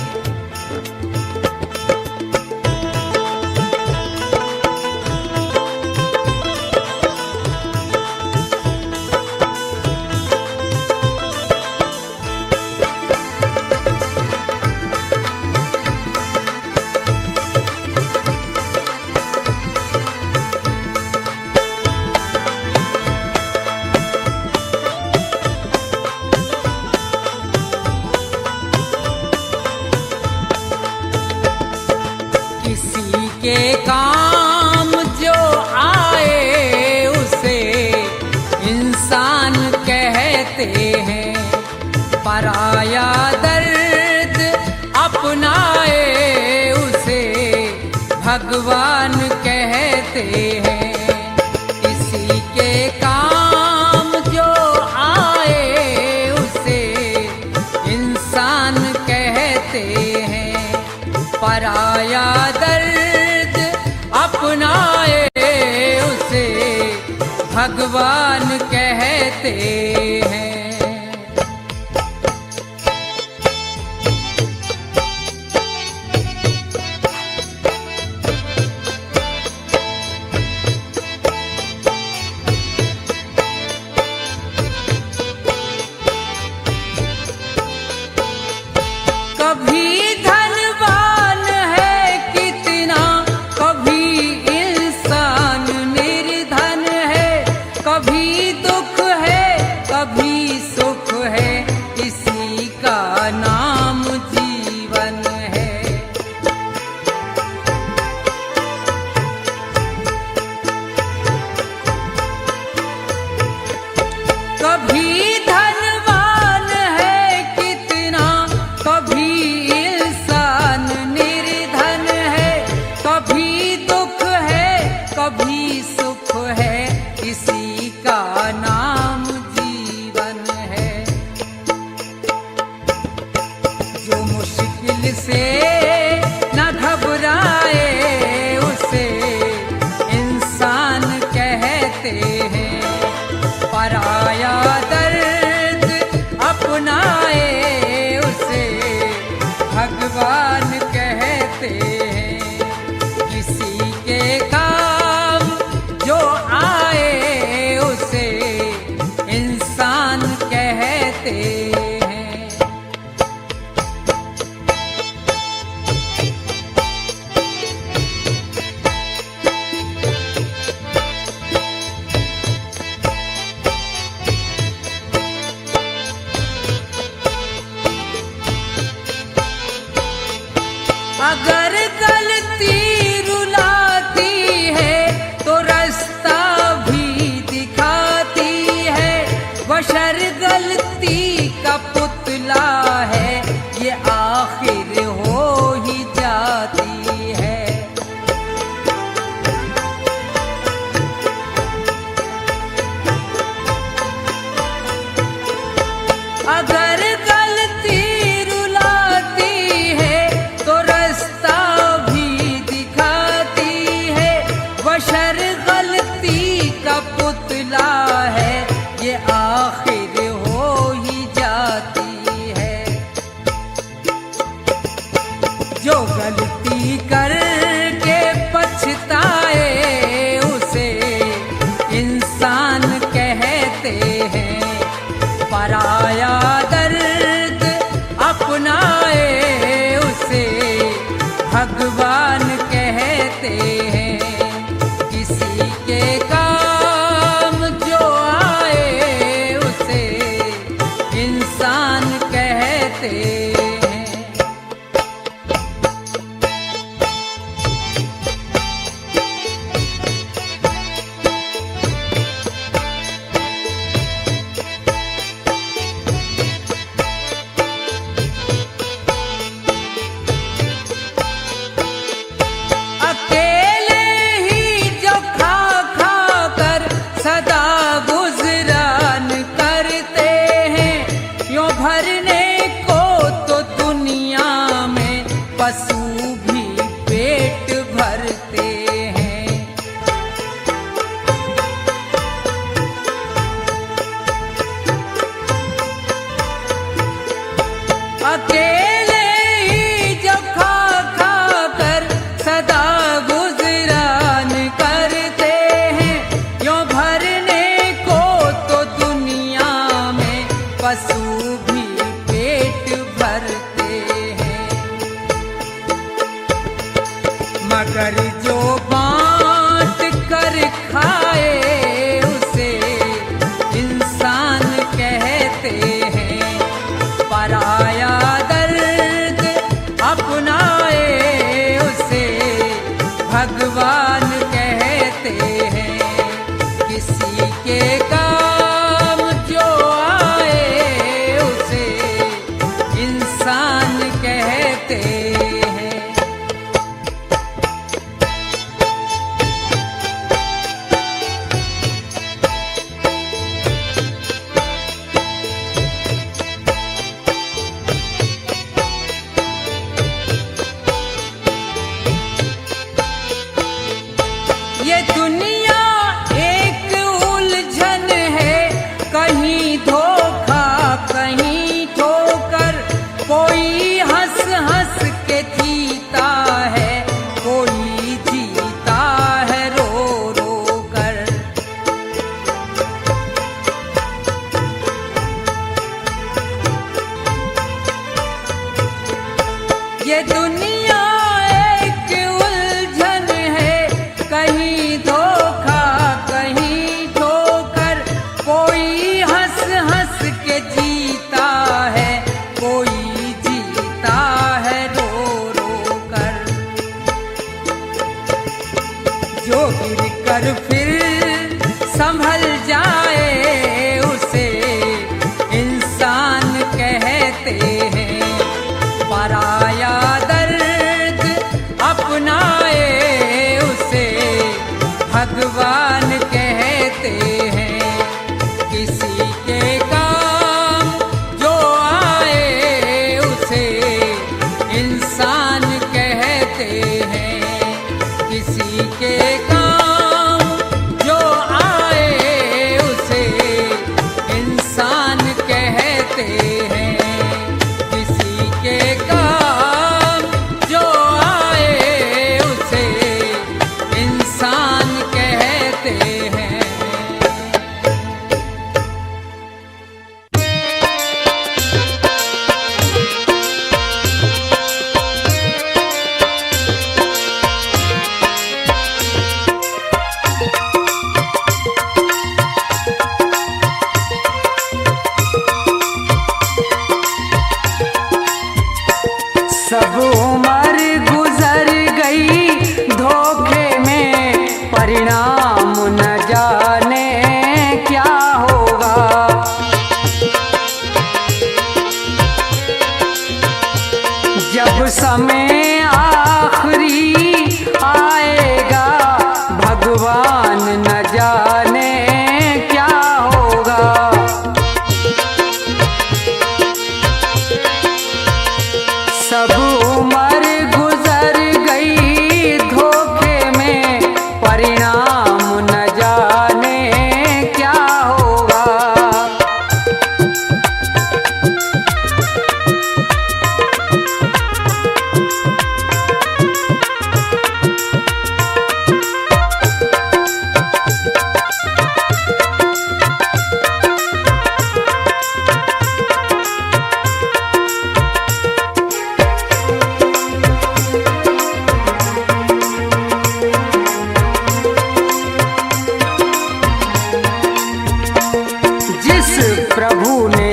के काम जो आए उसे इंसान कहते हैं। पराया दर्द अपनाए उसे भगवान कहते हैं। किसी के काम जो आए उसे इंसान कहते हैं। पराया दर्द अपनाए उसे भगवान कहते हैं। कभी कभी दुख है कभी सुख है, इसी का नाम जीवन है। कभी धनवान है कितना, कभी इंसान निर्धन है, कभी दुख है कभी सुख है, इसी का नाम जीवन है। जो मुश्किल से न घबराए उसे इंसान कहते हैं, पराया दर्द अपनाए उसे भगवान कहते हैं। किसी के काम जो आए उसे इंसान कहते हैं। अगर गलती रुलाती है तो रास्ता भी दिखाती है, बशर गलती का पुतला है, ये आखिर हो ही जाती है। अगर गलती रुलाती है तो रास्ता भी दिखाती है, बशर गलती का पुतला है, ये आखिर हो ही जाती है। जो गलती करके पछताए उसे इंसान कहते हैं, पराया दर्द अपनाए उसे भगवान कहते हैं। किसी के काम जो आए उसे इंसान कहते हैं।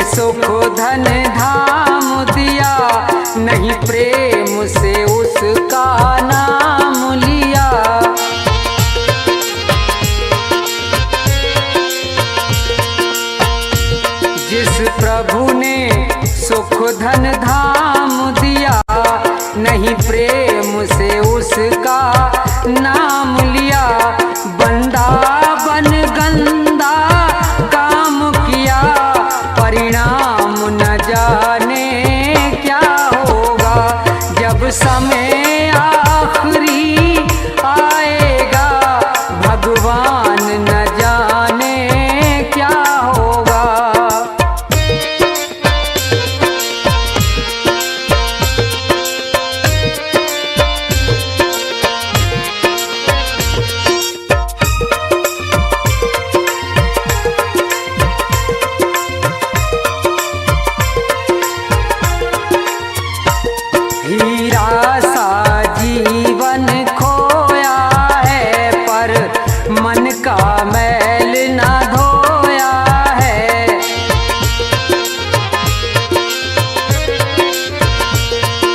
सुख धन धाम दिया, नहीं प्रेम से उसका नाम लिया। जिस प्रभु ने सुख धन धाम दिया, नहीं प्रेम से उसका नाम लिया। बंदा बन गंदा काम किया, परिणाम न जाने क्या होगा। जब समय आखिरी आएगा, भगवान न जाने क्या होगा। हीरा सा जीवन खोया है, पर मन का मैल ना धोया है।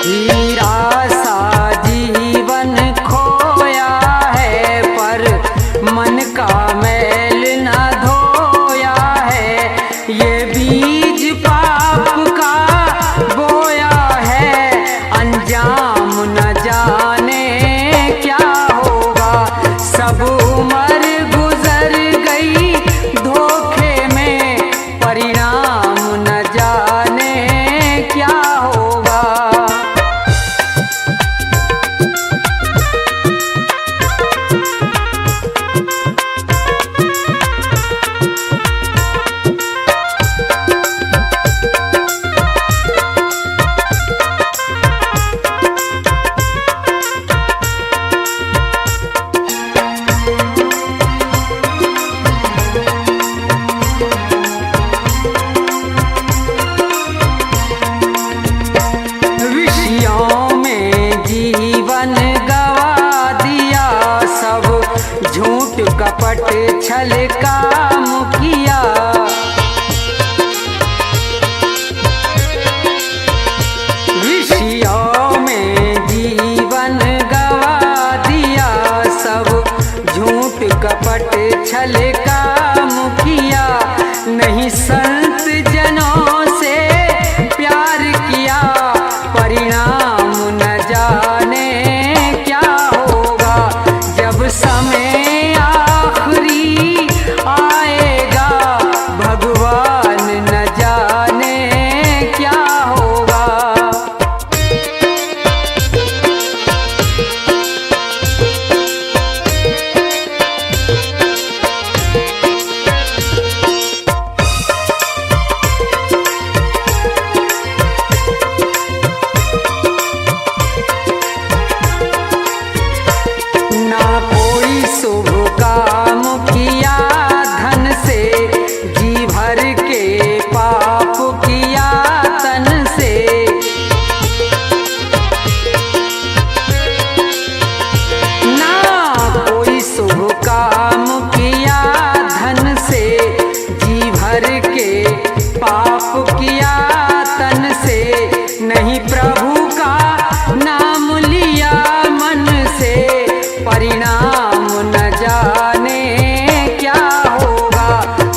हीरा सा जीवन खोया है, पर मन का मैल ना धोया है। ये बीज पाप का बोया है, अंजाम न जाने क्या होगा। सब उम्र गुजर गई धोखे में, परिणाम न जाने क्या होगा। विषयों में जीवन गवा दिया, सब झूठ कपट छल काम किया। विषयों में जीवन गवा दिया, सब झूठ कपट छल काम किया। नहीं संत जनों से प्यार किया, परिणाम न जाने क्या होगा। जब समय आखिरी आएगा, भगवान न जाने क्या होगा। ना कोई शुभ काम किया धन से, जी भर के पाप किया तन से। ना कोई शुभ काम किया धन से, जी भर के पाप किया तन से। नहीं प्रभु का नाम लिया मन से, परिणाम न जाने क्या होगा।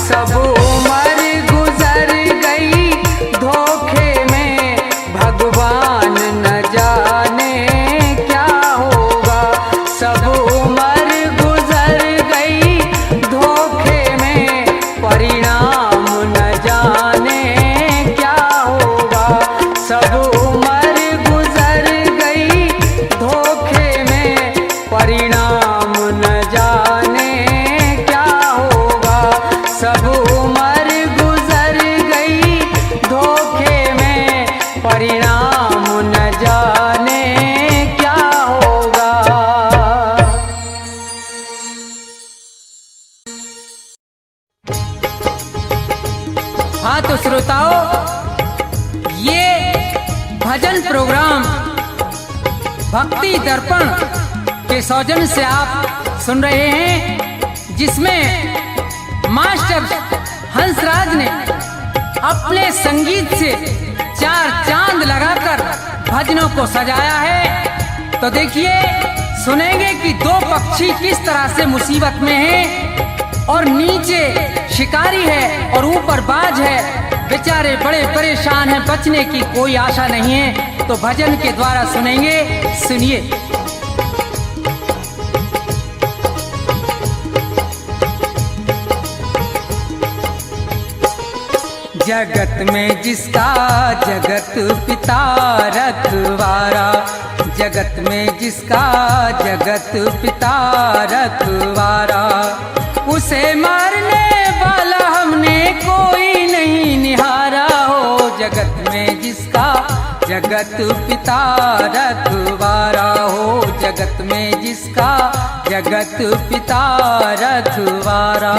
सब उम्र गुजर गई धोखे में, भगवान न जाने क्या होगा। सब उम्र गुजर गई धोखे में, परिणाम न जाने क्या होगा। सब उम्र गुजर गई धोखे में, परिणाम न जाने क्या होगा। सब उम्र गुजर गई धोखे में, परिणाम न जाने क्या होगा। हाँ तो श्रोताओ, ये भजन प्रोग्राम भक्ति दर्पण के सौजन्य से आप सुन रहे हैं, जिसमें मास्टर हंसराज ने अपने संगीत से चार चांद लगाकर भजनों को सजाया है। तो देखिए, सुनेंगे कि दो पक्षी किस तरह से मुसीबत में हैं और नीचे शिकारी है और ऊपर बाज है। बेचारे बड़े परेशान हैं, बचने की कोई आशा नहीं है। तो भजन के द्वारा सुनेंगे, सुनिए। जगत में जिसका जगत पिता रखवारा, जगत में जिसका जगत पिता रखवारा, उसे मारने वाला हमने कोई नहीं निहारा हो। जगत में जिसका जगत पिता रखवारा हो, जगत में जिसका जगत पिता रखवारा।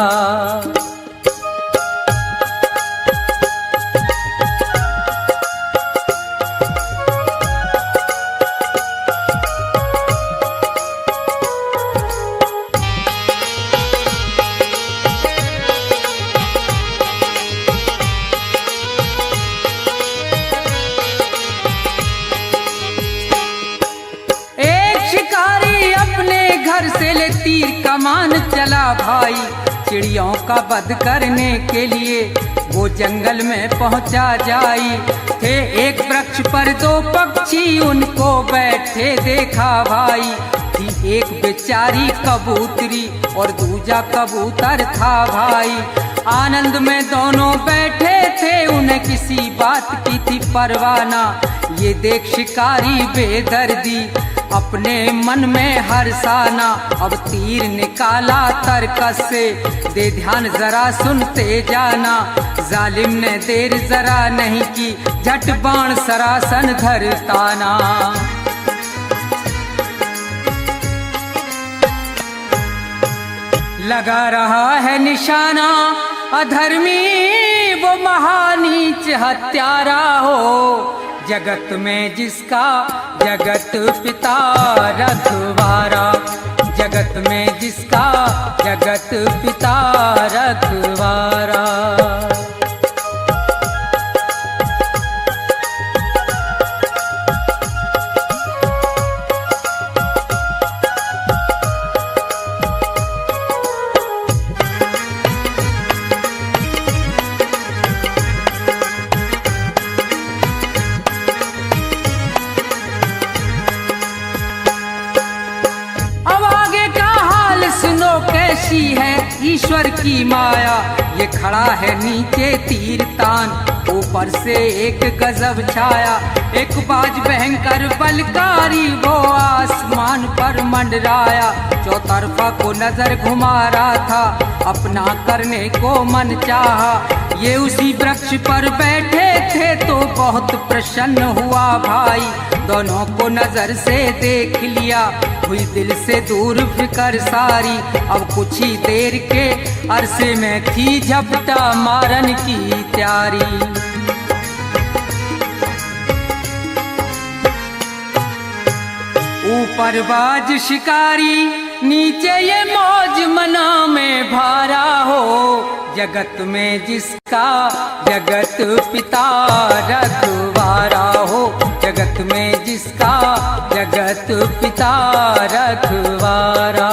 तीर कमान चला भाई, चिड़ियों का वध करने के लिए वो जंगल में पहुंचा जाई। थे एक वृक्ष पर दो पक्षी, उनको बैठे देखा भाई। थी एक बेचारी कबूतरी और दूजा कबूतर था भाई। आनंद में दोनों बैठे थे, उन्हें किसी बात की थी परवाना। ये देख शिकारी बेदर्दी अपने मन में हर्षाना। अब तीर निकाला तरकस से, दे ध्यान जरा सुनते जाना। जालिम ने देर जरा नहीं की, झट बाण सरासन धरताना। लगा रहा है निशाना, अधर्मी वो महानीच हत्यारा हो। जगत में जिसका जगत पिता रखवारा, जगत में जिसका जगत पिता रखवारा। कैसी है ईश्वर की माया, ये खड़ा है नीचे तीर तान, ऊपर से एक गजब छाया। एक बाज भयंकर बलकारी वो आसमान पर मंडराया। चौतरफा को नजर घुमा रहा था, अपना करने को मन चाहा। ये उसी वृक्ष पर बैठे थे तो बहुत प्रसन्न हुआ भाई। दोनों को नजर से देख लिया, हुई दिल से दूर फिकर सारी। अब कुछ ही देर के अरसे में थी झपटा मारन की तैयारी। ऊपर बाज शिकारी, नीचे ये मौज मना में भारा हो। जगत में जिसका जगत पिता रखवारा हो, जगत में जिसका जगत पिता रखवारा।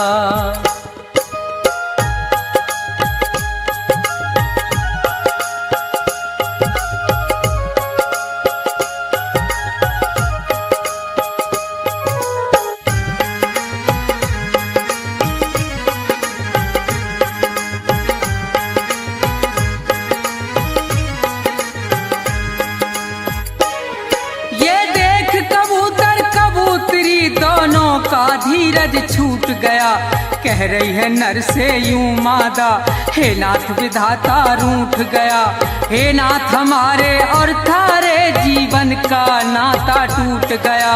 धीरज छूट गया, कह रही है नर से यूं मादा। हे नाथ विधाता रूठ गया, हे नाथ हमारे और थारे जीवन का नाता टूट गया।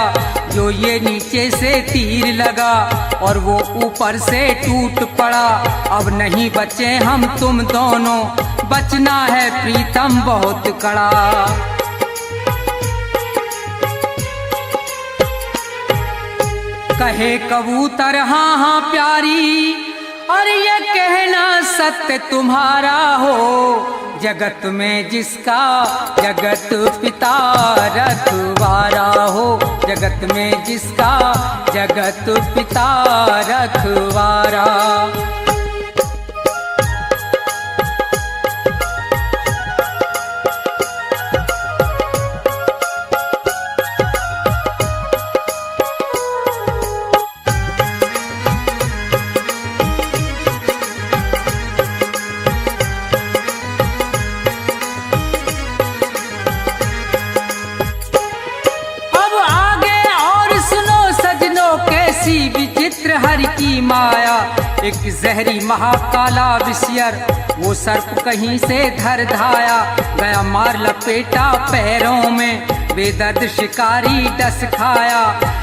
जो ये नीचे से तीर लगा और वो ऊपर से टूट पड़ा। अब नहीं बचे हम तुम दोनों, बचना है प्रीतम बहुत कड़ा। कहे कबूतर हाँ हाँ प्यारी, और ये कहना सत्य तुम्हारा हो। जगत में जिसका जगत पिता रखवारा हो, जगत में जिसका जगत पिता रखवारा। विचित्र हरि की माया, एक जहरी महाकाला विषयर, वो सर्प कहीं से धर धाया, गया मार लपेटा पैरों में, बेदर्द शिकारी डस खाया।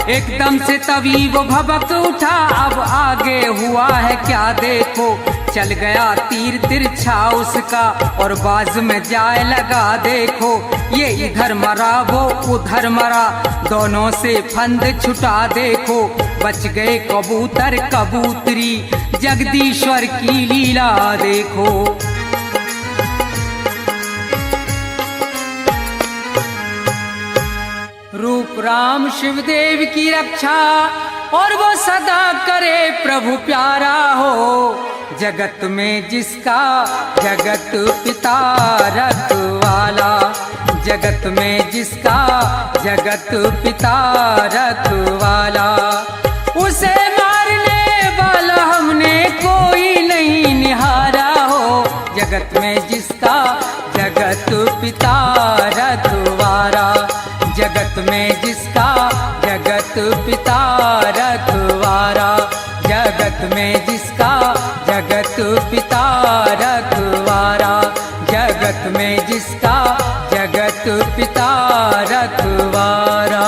एकदम से तभी वो भबक उठा, अब आगे हुआ है क्या देखो, चल गया तीर तिरछा उसका और बाज में जाए लगा देखो। ये इधर मरा वो उधर मरा, दोनों से फंद छुटा देखो, बच गए कबूतर कबूतरी, जगदीश्वर की लीला देखो। रूप राम शिवदेव की रक्षा और वो सदा करे प्रभु प्यारा हो, जगत में जिसका जगत पिता रखवाला, जगत में जिसका जगत पिता रखवाला। उसे मारने वाला हमने कोई नहीं निहारा हो, जगत में जिसका जगत पिता रखवारा, जगत में जिसका जगत पिता रखवारा, जगत में जिसका जगत पिता रखवारा, जगत में जिसका जगत पिता रखवारा।